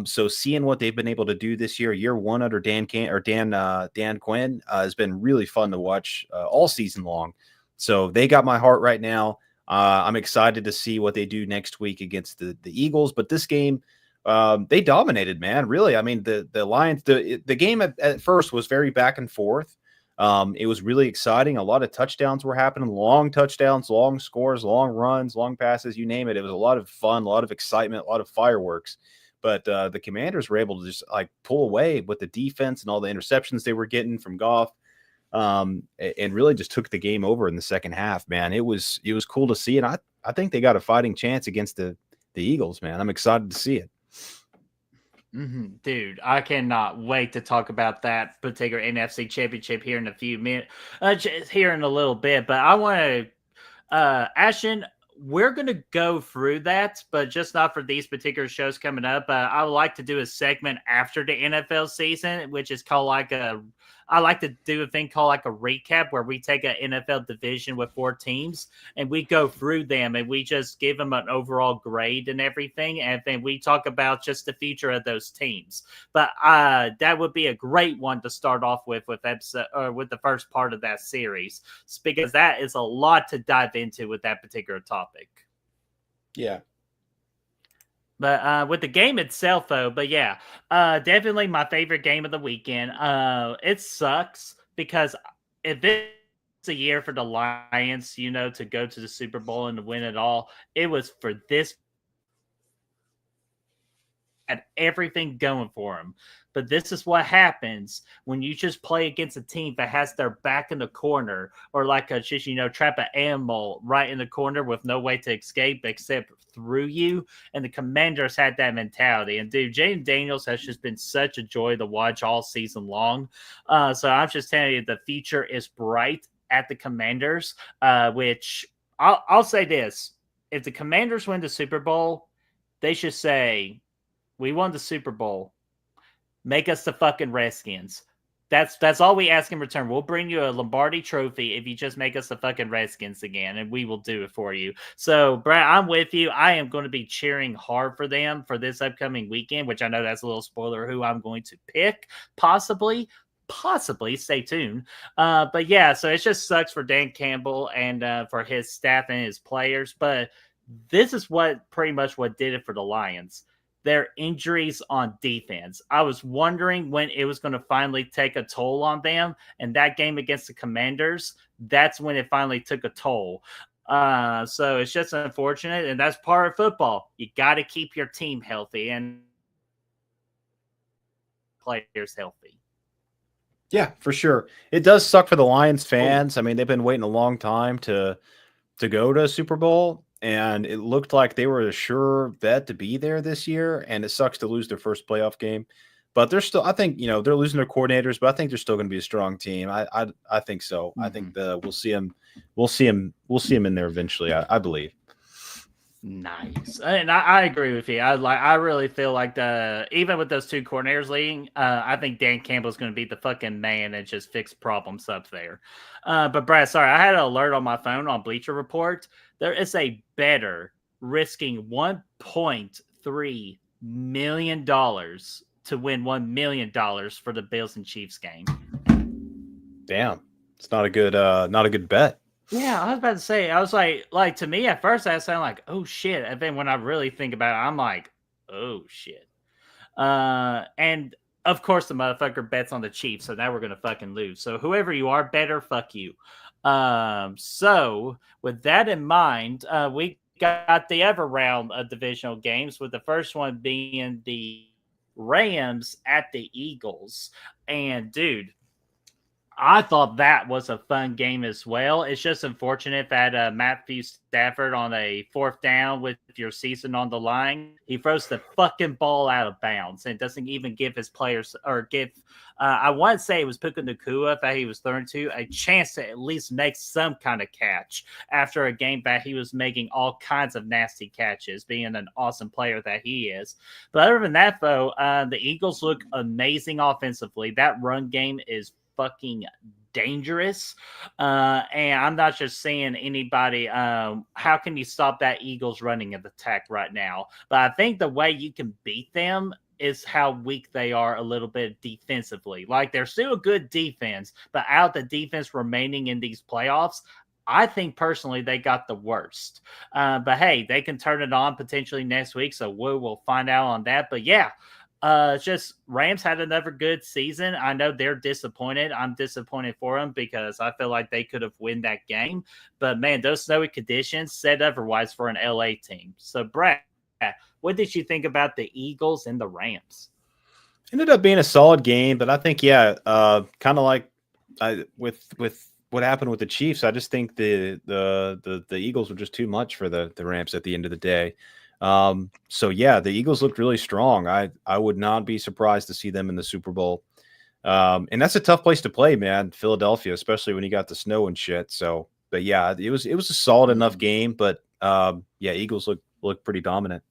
So seeing what they've been able to do this year 1 under Dan Quinn has been really fun to watch all season long. So they got my heart right now. I'm excited to see what they do next week against the Eagles. But this game, they dominated, man. Really, I mean, the Lions. The game at first was very back and forth. It was really exciting. A lot of touchdowns were happening, long touchdowns, long scores, long runs, long passes, you name it. It was a lot of fun, a lot of excitement, a lot of fireworks. But the Commanders were able to just like pull away with the defense and all the interceptions they were getting from Goff, and really just took the game over in the second half. Man, it was cool to see, and I think they got a fighting chance against the Eagles. Man, I'm excited to see it. Dude, I cannot wait to talk about that particular NFC Championship here in a few minutes, here in a little bit. But I want to, Ashton, we're going to go through that, but just not for these particular shows coming up. I would like to do a segment after the NFL season, which is called I like to do a thing called like a recap where we take an NFL division with 4 teams and we go through them and we just give them an overall grade and everything. And then we talk about just the future of those teams. But that would be a great one to start off with episode or with the first part of that series, because that is a lot to dive into with that particular topic. Yeah. But with the game itself, though, definitely my favorite game of the weekend. It sucks because if it's a year for the Lions, to go to the Super Bowl and to win it all, it was for this. Had everything going for them. But this is what happens when you just play against a team that has their back in the corner, or like trap an animal right in the corner with no way to escape except through you. And the Commanders had that mentality. And dude, Jaden Daniels has just been such a joy to watch all season long. So I'm just telling you, the future is bright at the Commanders, which I'll say this. If the Commanders win the Super Bowl, they should say, "We won the Super Bowl. Make us the fucking Redskins." That's all we ask in return. We'll bring you a Lombardi trophy if you just make us the fucking Redskins again, and we will do it for you. So, Brad, I'm with you. I am going to be cheering hard for them for this upcoming weekend, which I know that's a little spoiler who I'm going to pick, possibly. Stay tuned. But yeah, so it just sucks for Dan Campbell and for his staff and his players. But this is pretty much what did it for the Lions. Their injuries on defense. I was wondering when it was going to finally take a toll on them. And that game against the Commanders, that's when it finally took a toll. So it's just unfortunate. And that's part of football. You got to keep your team healthy and players healthy. Yeah, for sure. It does suck for the Lions fans. I mean, they've been waiting a long time to go to Super Bowl, and it looked like they were a sure bet to be there this year. And it sucks to lose their first playoff game, but they're still. I think they're losing their coordinators, but I think they're still going to be a strong team. I think so. Mm-hmm. I think we'll see them. We'll see them in there eventually. I believe. Nice, and I agree with you. I really feel like even with those 2 coordinators leading, I think Dan Campbell's going to be the fucking man and just fix problems up there. But Brad, sorry, I had an alert on my phone on Bleacher Report. There is a bettor risking $1.3 million to win $1 million for the Bills and Chiefs game. Damn, it's not a good bet. Yeah, I was about to say, I was like to me at first, I sound like, oh shit. And then when I really think about it, I'm like, oh shit. And of course, the motherfucker bets on the Chiefs, so now we're gonna fucking lose. So whoever you are, better fuck you. So with that in mind, we got the other round of divisional games, with the first one being the Rams at the Eagles. And dude, I thought that was a fun game as well. It's just unfortunate that Matthew Stafford, on a 4th down with your season on the line, he throws the fucking ball out of bounds and doesn't even give his players, or give, I want to say it was Puka Nacua that he was throwing to, a chance to at least make some kind of catch after a game that he was making all kinds of nasty catches, being an awesome player that he is. But other than that, though, the Eagles look amazing offensively. That run game is fucking dangerous, and I'm not just saying anybody. How can you stop that Eagles running attack right now? But I think the way you can beat them is how weak they are a little bit defensively. Like, they're still a good defense, but out the defense remaining in these playoffs, I think personally they got the worst. But hey, they can turn it on potentially next week, so we'll find out on that. But yeah. Just Rams had another good season. I know they're disappointed. I'm disappointed for them because I feel like they could have won that game. But man, those snowy conditions said otherwise for an LA team. So Brad, what did you think about the Eagles and the Rams? Ended up being a solid game, but I think kind of like with what happened with the Chiefs, I just think the Eagles were just too much for the Rams at the end of the day. So yeah, the Eagles looked really strong. I would not be surprised to see them in the Super Bowl. And that's a tough place to play, man, Philadelphia, especially when you got the snow and shit. So, but yeah, it was a solid enough game, but yeah, Eagles look pretty dominant.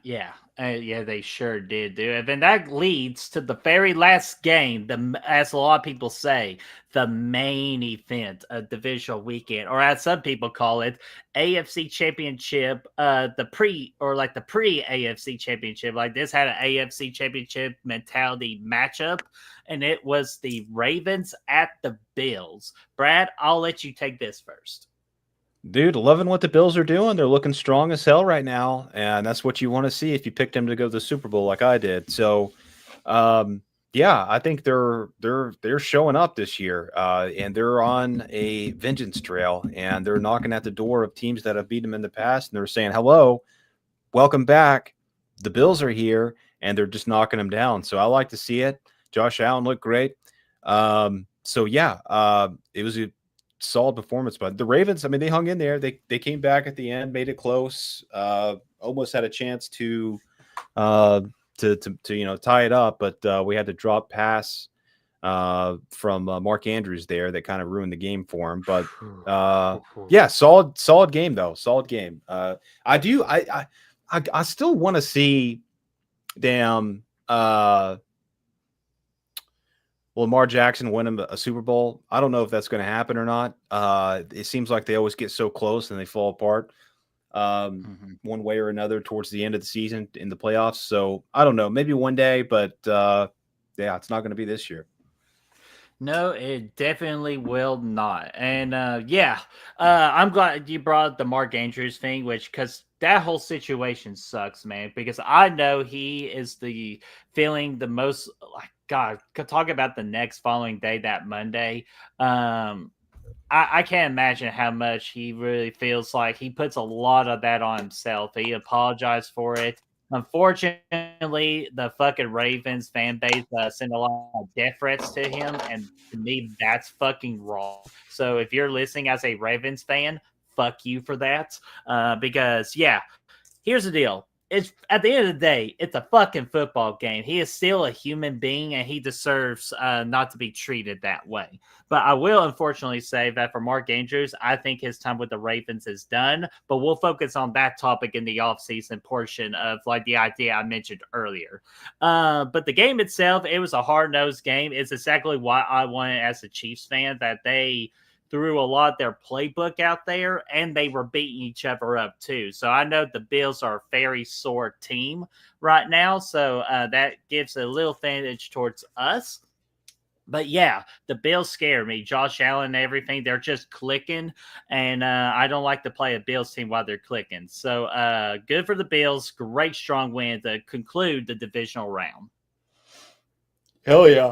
Yeah, yeah, they sure did, dude. And then that leads to the very last game, as a lot of people say, the main event of Divisional Weekend, or as some people call it, AFC Championship. The pre AFC Championship. Like this had an AFC Championship mentality matchup, and it was the Ravens at the Bills. Brad, I'll let you take this first. Dude, loving what the Bills are doing. They're looking strong as hell right now, and that's what you want to see if you picked them to go to the Super Bowl like I did. So, um, yeah, I think they're showing up this year, and they're on a vengeance trail, and they're knocking at the door of teams that have beat them in the past, and they're saying, "Hello, welcome back. The Bills are here," and they're just knocking them down. So I like to see it. Josh Allen looked great. So yeah, it was a solid performance. But the Ravens, I mean, they hung in there. They came back at the end, made it close. Almost had a chance uh, to tie it up, but we had to drop pass from Mark Andrews there that kind of ruined the game for him. But yeah, solid game though. Solid game. I do. I still want to see damn Lamar Jackson win him a Super Bowl. I don't know if that's going to happen or not. It seems like they always get so close and they fall apart one way or another towards the end of the season in the playoffs. So I don't know. Maybe one day, but yeah, it's not going to be this year. No, it definitely will not. And I'm glad you brought up the Mark Andrews thing, which because that whole situation sucks, man. Because I know he is the feeling the most like God. Could talk about the next following day, that Monday. I can't imagine how much he really feels like he puts a lot of that on himself. He apologized for it. Unfortunately, the fucking Ravens fan base sent a lot of death threats to him, and to me, that's fucking wrong. So if you're listening as a Ravens fan, fuck you for that. Because yeah, here's the deal. It's at the end of the day, it's a fucking football game. He is still a human being, and he deserves not to be treated that way. But I will unfortunately say that for Mark Andrews, I think his time with the Ravens is done. But we'll focus on that topic in the offseason portion of like the idea I mentioned earlier. But the game itself, it was a hard-nosed game. It's exactly what I wanted as a Chiefs fan, that they threw a lot of their playbook out there, and they were beating each other up too. So I know the Bills are a very sore team right now, so that gives a little advantage towards us. But yeah, the Bills scare me. Josh Allen and everything, they're just clicking, and I don't like to play a Bills team while they're clicking. So good for the Bills. Great strong win to conclude the divisional round. Hell yeah.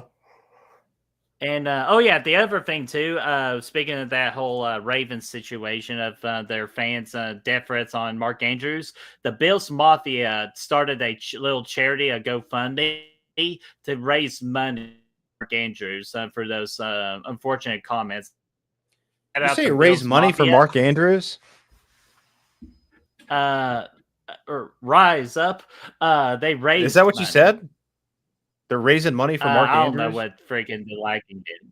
And the other thing too. Speaking of that whole Ravens situation of their fans' death threats on Mark Andrews, the Bills Mafia started a little charity, a GoFundMe, to raise money for Mark Andrews for those unfortunate comments. Shout You out say to raise Bills money for Mafia. Mark Andrews? Or Rise Up. They raised. Is that what money. you said? They're raising money for Mark I don't know Andrews? what freaking the liking did.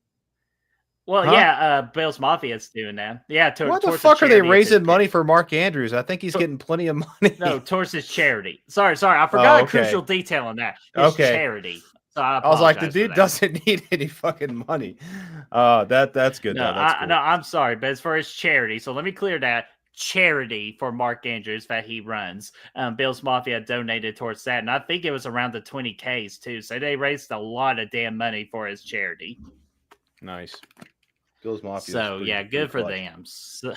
Well, Huh? yeah, Bill's Mafia's doing that. Yeah, What the towards fuck the are they charity of his raising money for Mark Andrews? I think he's getting plenty of money. No, towards his charity. Sorry, I Oh, forgot a okay. crucial detail on that. His Okay. charity. So I I was like, the apologize for dude that. doesn't need any fucking money. That's good No, though. That's cool. I'm sorry, but it's for his charity. So let me clear that charity for Mark Andrews that he runs. Bill's Mafia donated towards that, and I think it was around the 20Ks too. So they raised a lot of damn money for his charity. Nice. Bill's Mafia. So yeah, good for them. So,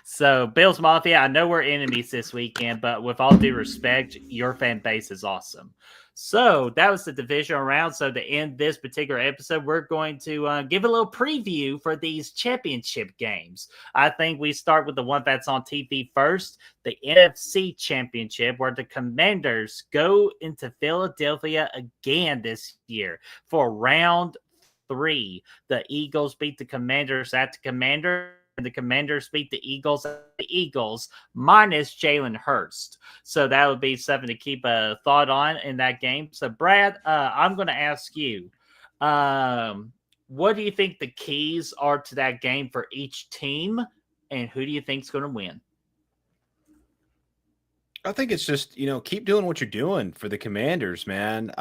So, Bills Mafia, I know we're enemies this weekend, but with all due respect, your fan base is awesome. So, that was the divisional round. So, to end this particular episode, we're going to give a little preview for these championship games. I think we start with the one that's on TV first, the NFC Championship, where the Commanders go into Philadelphia again this year for round 3. The Eagles beat the Commanders at the Commanders, and the Commanders beat the Eagles at the Eagles, minus Jalen Hurts. So that would be something to keep a thought on in that game. So, Brad, I'm going to ask you, what do you think the keys are to that game for each team, and who do you think is going to win? I think it's just, keep doing what you're doing for the Commanders, man.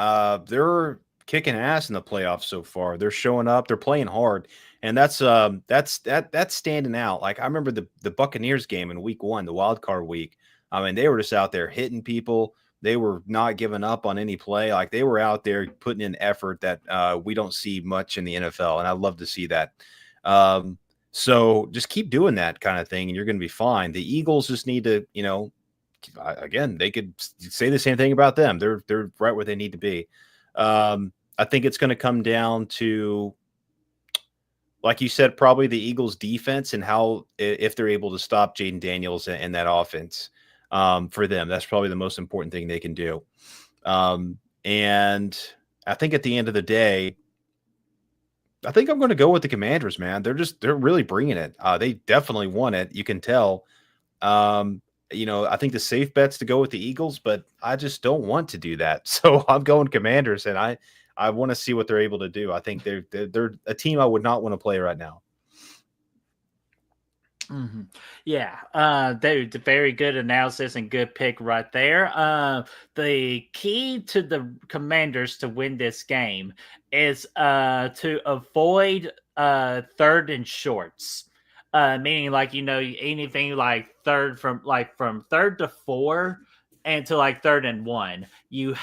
They're kicking ass in the playoffs so far. They're showing up, they're playing hard, and that's standing out. Like, I remember the Buccaneers game in week 1, the wild card week. I mean, they were just out there hitting people. They were not giving up on any play. Like, they were out there putting in effort that we don't see much in the NFL, and I'd love to see that. So just keep doing that kind of thing, and you're going to be fine. The Eagles just need to, again, they could say the same thing about them. They're right where they need to be. I think it's going to come down to, like you said, probably the Eagles' defense and how if they're able to stop Jaden Daniels and that offense. For them, that's probably the most important thing they can do. And I think at the end of the day, I think I'm going to go with the Commanders, man. They're really bringing it. They definitely won it. You can tell. I think the safe bet's to go with the Eagles, but I just don't want to do that. So I'm going Commanders, and I want to see what they're able to do. I think they're a team I would not want to play right now. Mm-hmm. Yeah, dude, very good analysis and good pick right there. The key to the Commanders to win this game is to avoid third and shorts. Meaning, like, anything like from third to 4 and to like 3rd and 1. You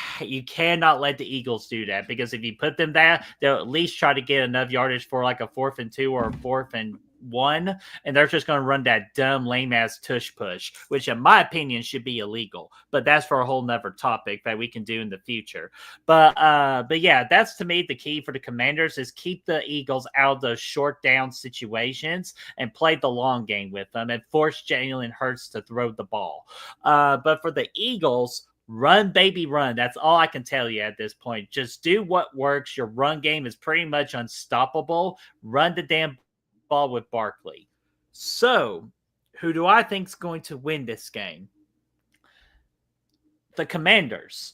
cannot let the Eagles do that, because if you put them that, they'll at least try to get enough yardage for like a 4th and 2 or a 4th and 1, and they're just going to run that dumb lame ass tush push, which in my opinion should be illegal, but that's for a whole nother topic that we can do in the future. But yeah, that's to me the key for the Commanders, is keep the Eagles out of those short down situations and play the long game with them and force Jalen Hurts to throw the ball. But for the Eagles, run, baby, run. That's all I can tell you at this point. Just do what works. Your run game is pretty much unstoppable. Run the damn ball with Barkley. So, who do I think is going to win this game? The Commanders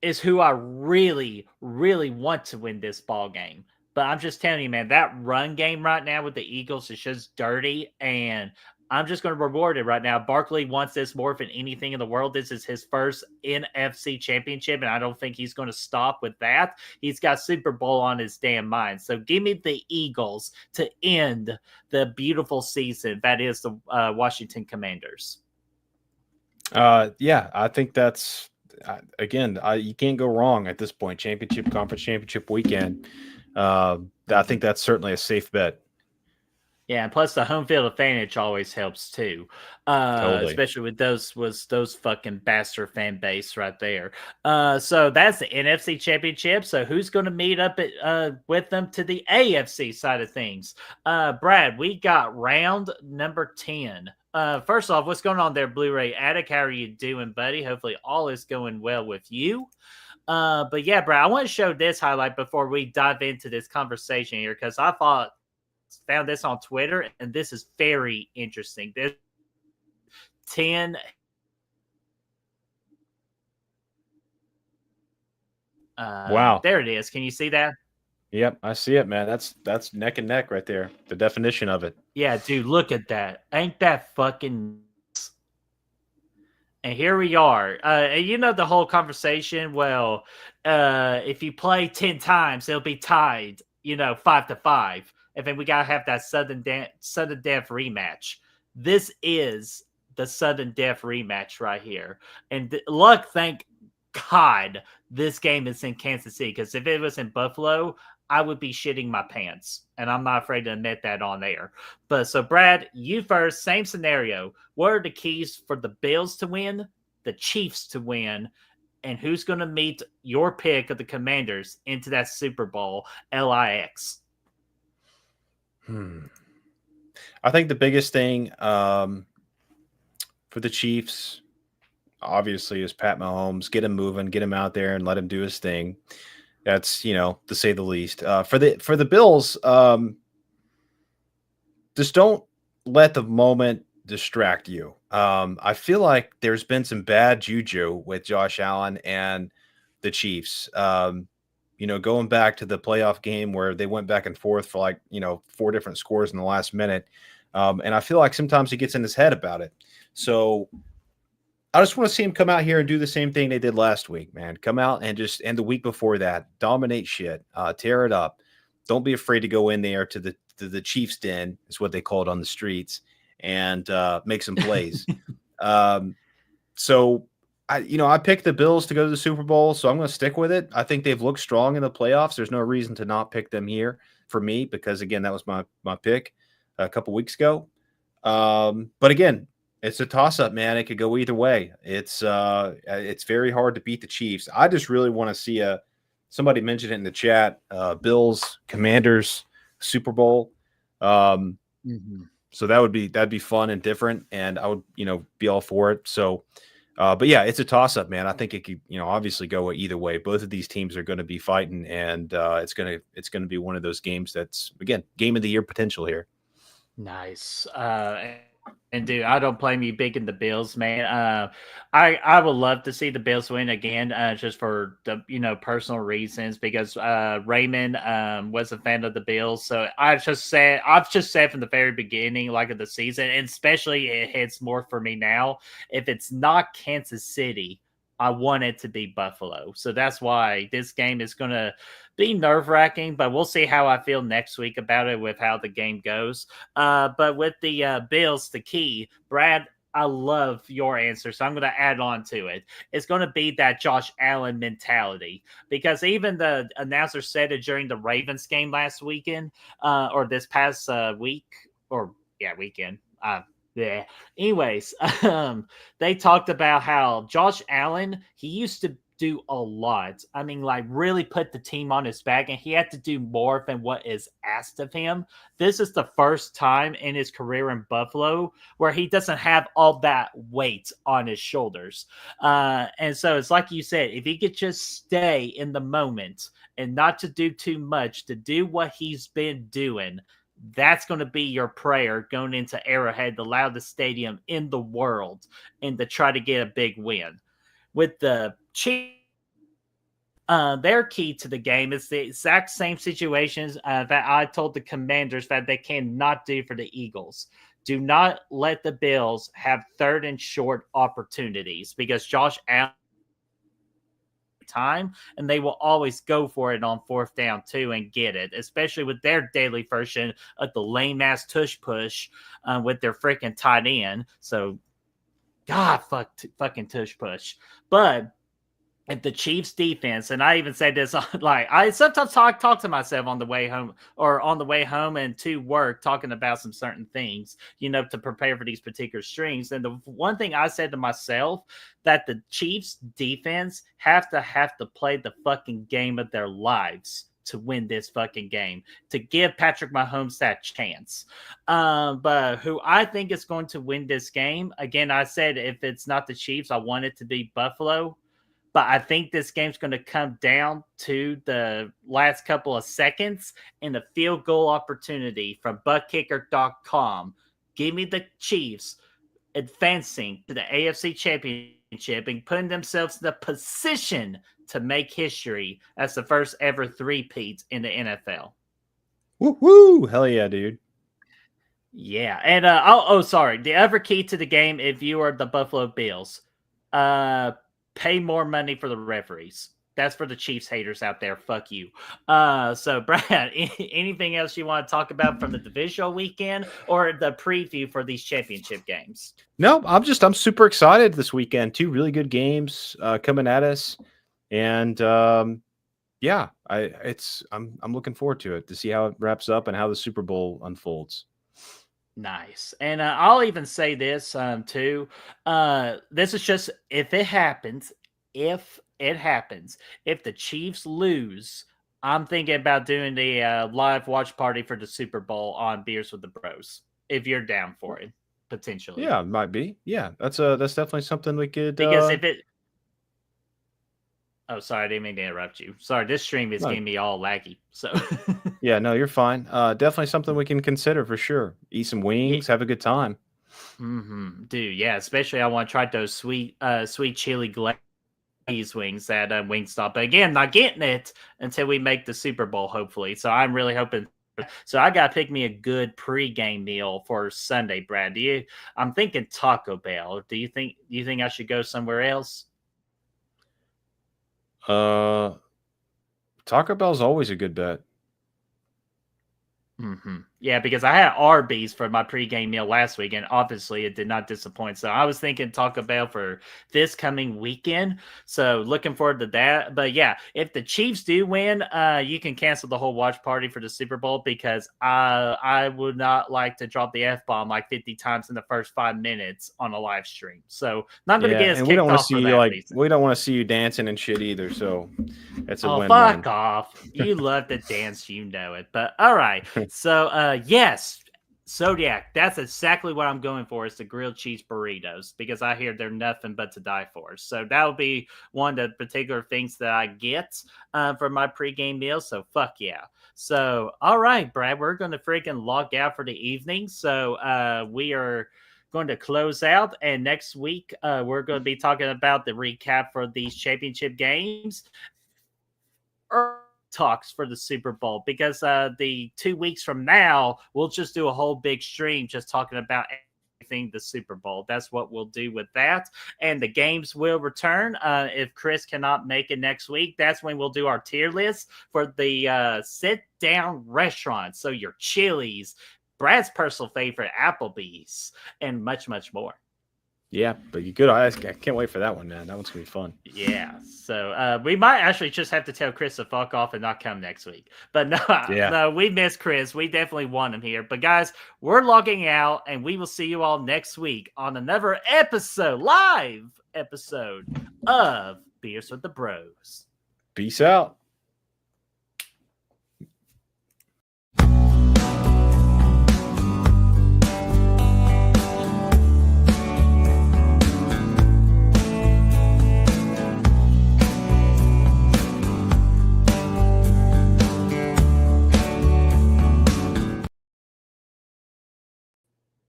is who I really, really want to win this ball game. But I'm just telling you, man, that run game right now with the Eagles is just dirty, and I'm just going to reward it right now. Barkley wants this more than anything in the world. This is his first NFC championship, and I don't think he's going to stop with that. He's got Super Bowl on his damn mind. So give me the Eagles to end the beautiful season that is the Washington Commanders. Yeah, I think that's, again, you can't go wrong at this point. Conference championship weekend. I think that's certainly a safe bet. Yeah, and plus the home field advantage always helps too. Totally. Especially with those fucking bastard fan base right there. So that's the NFC Championship. So who's going to meet up with them to the AFC side of things? Brad, we got round number 10. First off, what's going on there, Blu-ray Addict? How are you doing, buddy? Hopefully all is going well with you. But yeah, Brad, I want to show this highlight before we dive into this conversation here, because I found this on Twitter, and this is very interesting. This 10 wow. There it is. Can you see that? Yep, I see it, man. That's neck and neck right there. The definition of it. Yeah, dude, look at that. Ain't that fucking nuts? And here we are. And the whole conversation, well, if you play 10 times, it'll be tied, 5-5. And then we got to have that sudden death rematch. This is the sudden death rematch right here. And thank God this game is in Kansas City, because if it was in Buffalo, I would be shitting my pants. And I'm not afraid to admit that on air. But so, Brad, you first, same scenario. What are the keys for the Bills to win, the Chiefs to win, and who's going to meet your pick of the Commanders into that Super Bowl LIX? I think the biggest thing for the Chiefs, obviously, is Pat Mahomes. Get him moving, get him out there, and let him do his thing. That's, to say the least. For the Bills, just don't let the moment distract you. I feel like there's been some bad juju with Josh Allen and the Chiefs. Going back to the playoff game where they went back and forth for like, 4 different scores in the last minute. And I feel like sometimes he gets in his head about it. So I just want to see him come out here and do the same thing they did last week, man. Come out and the week before that, dominate shit, tear it up. Don't be afraid to go in there to the Chiefs den, is what they call it on the streets, and make some plays. So I picked the Bills to go to the Super Bowl, so I'm going to stick with it. I think they've looked strong in the playoffs. There's no reason to not pick them here for me because, again, that was my pick a couple weeks ago. But again, it's a toss-up, man. It could go either way. It's very hard to beat the Chiefs. I just really want to see somebody mentioned it in the chat, Bills, Commanders, Super Bowl. So that'd be fun and different, and I would, be all for it. So, but yeah, it's a toss-up, man. I think it could, obviously go either way. Both of these teams are going to be fighting, and it's gonna be one of those games that's, again, game of the year potential here. Nice. And dude, I don't blame you picking the Bills, man. I would love to see the Bills win again, just for the personal reasons, because Raymond was a fan of the Bills. So I've just said from the very beginning, like of the season, and especially it hits more for me now. If it's not Kansas City, I want it to be Buffalo. So that's why this game is going to be nerve-wracking, but we'll see how I feel next week about it with how the game goes. But with the Bills, the key, Brad, I love your answer, so I'm going to add on to it. It's going to be that Josh Allen mentality, because even the announcer said it during the Ravens game last weekend, or this past weekend. Yeah. Anyways, they talked about how Josh Allen, he used to do a lot. I mean, like, really put the team on his back, and he had to do more than what is asked of him. This is the first time in his career in Buffalo where he doesn't have all that weight on his shoulders. And so it's like you said, if he could just stay in the moment and not to do too much, to do what he's been doing, that's going to be your prayer going into Arrowhead, the loudest stadium in the world, and to try to get a big win. With the Chiefs, their key to the game is the exact same situations that I told the Commanders that they cannot do for the Eagles. Do not let the Bills have third and short opportunities, because Josh Allen time, and they will always go for it on 4th down too and get it, especially with their daily version of the lame ass tush push with their freaking tight end. So, God, fucking tush push. But if the Chiefs defense, and I even say this, like, I sometimes talk to myself on the way home and to work, talking about some certain things, to prepare for these particular strings. And the one thing I said to myself, that the Chiefs defense have to play the fucking game of their lives to win this fucking game, to give Patrick Mahomes that chance. But who I think is going to win this game, again, I said if it's not the Chiefs, I want it to be Buffalo. But I think this game's going to come down to the last couple of seconds and a field goal opportunity from buttkicker.com. Give me the Chiefs advancing to the AFC Championship and putting themselves in the position to make history as the first ever three-peat in the NFL. Woo! Hell yeah, dude. Yeah. And, sorry. The other key to the game, if you are the Buffalo Bills, pay more money for the referees. That's for the Chiefs haters out there. Fuck you. So, Brad, anything else you want to talk about from the divisional weekend or the preview for these championship games? No, I'm super excited this weekend. 2 really good games coming at us. And Yeah, I'm looking forward to it to see how it wraps up and how the Super Bowl unfolds. Nice. And I'll even say this too. This is just if it happens, if the Chiefs lose, I'm thinking about doing the live watch party for the Super Bowl on Beers with the Bros. If you're down for it, potentially. Yeah, it might be. Yeah, that's definitely something we could. Because if it, oh, sorry, I didn't mean to interrupt you. Sorry, this stream is No, getting me all laggy. So, yeah, no, you're fine. Definitely something we can consider for sure. Eat some yeah. wings, have a good time. Dude, yeah, especially I want to try those sweet chili glaze wings at Wingstop. But again, not getting it until we make the Super Bowl, hopefully. So I'm really hoping. So I gotta pick me a good pregame meal for Sunday, Brad. I'm thinking Taco Bell. Do you think I should go somewhere else? Uh, Taco Bell's always a good bet. Yeah, because I had Arby's for my pregame meal last week, and obviously it did not disappoint. So I was thinking Taco Bell for this coming weekend. So looking forward to that. But yeah, if the Chiefs do win, you can cancel the whole watch party for the Super Bowl because I would not like to drop the F bomb like 50 times in the first 5 minutes on a live stream. So not going to Yeah, get us and we don't kicked want to off see for you that reason. we don't want to see you dancing and shit either. So it's a Oh, win-win. fuck off. You love to dance, you know it. But all right. So yes, Zodiac, that's exactly what I'm going for is the grilled cheese burritos because I hear they're nothing but to die for. So that would be one of the particular things that I get for my pregame meal. So fuck yeah. So all right, Brad, we're going to freaking log out for the evening. So we are going to close out, and next week we're going to be talking about the recap for these championship games talks for the Super Bowl because the 2 weeks from now we'll just do a whole big stream just talking about everything the Super Bowl. That's what we'll do with that, and the games will return. If Chris cannot make it next week, that's when we'll do our tier list for the sit down restaurants. So your Chili's, Brad's personal favorite, Applebee's, and much more. Yeah, but you good. I can't wait for that one, man. That one's gonna be fun. Yeah, so we might actually just have to tell Chris to fuck off and not come next week. But no, Yeah. no, we miss Chris. We definitely want him here. But guys, we're logging out, and we will see you all next week on another live episode of Beers with the Bros. Peace out.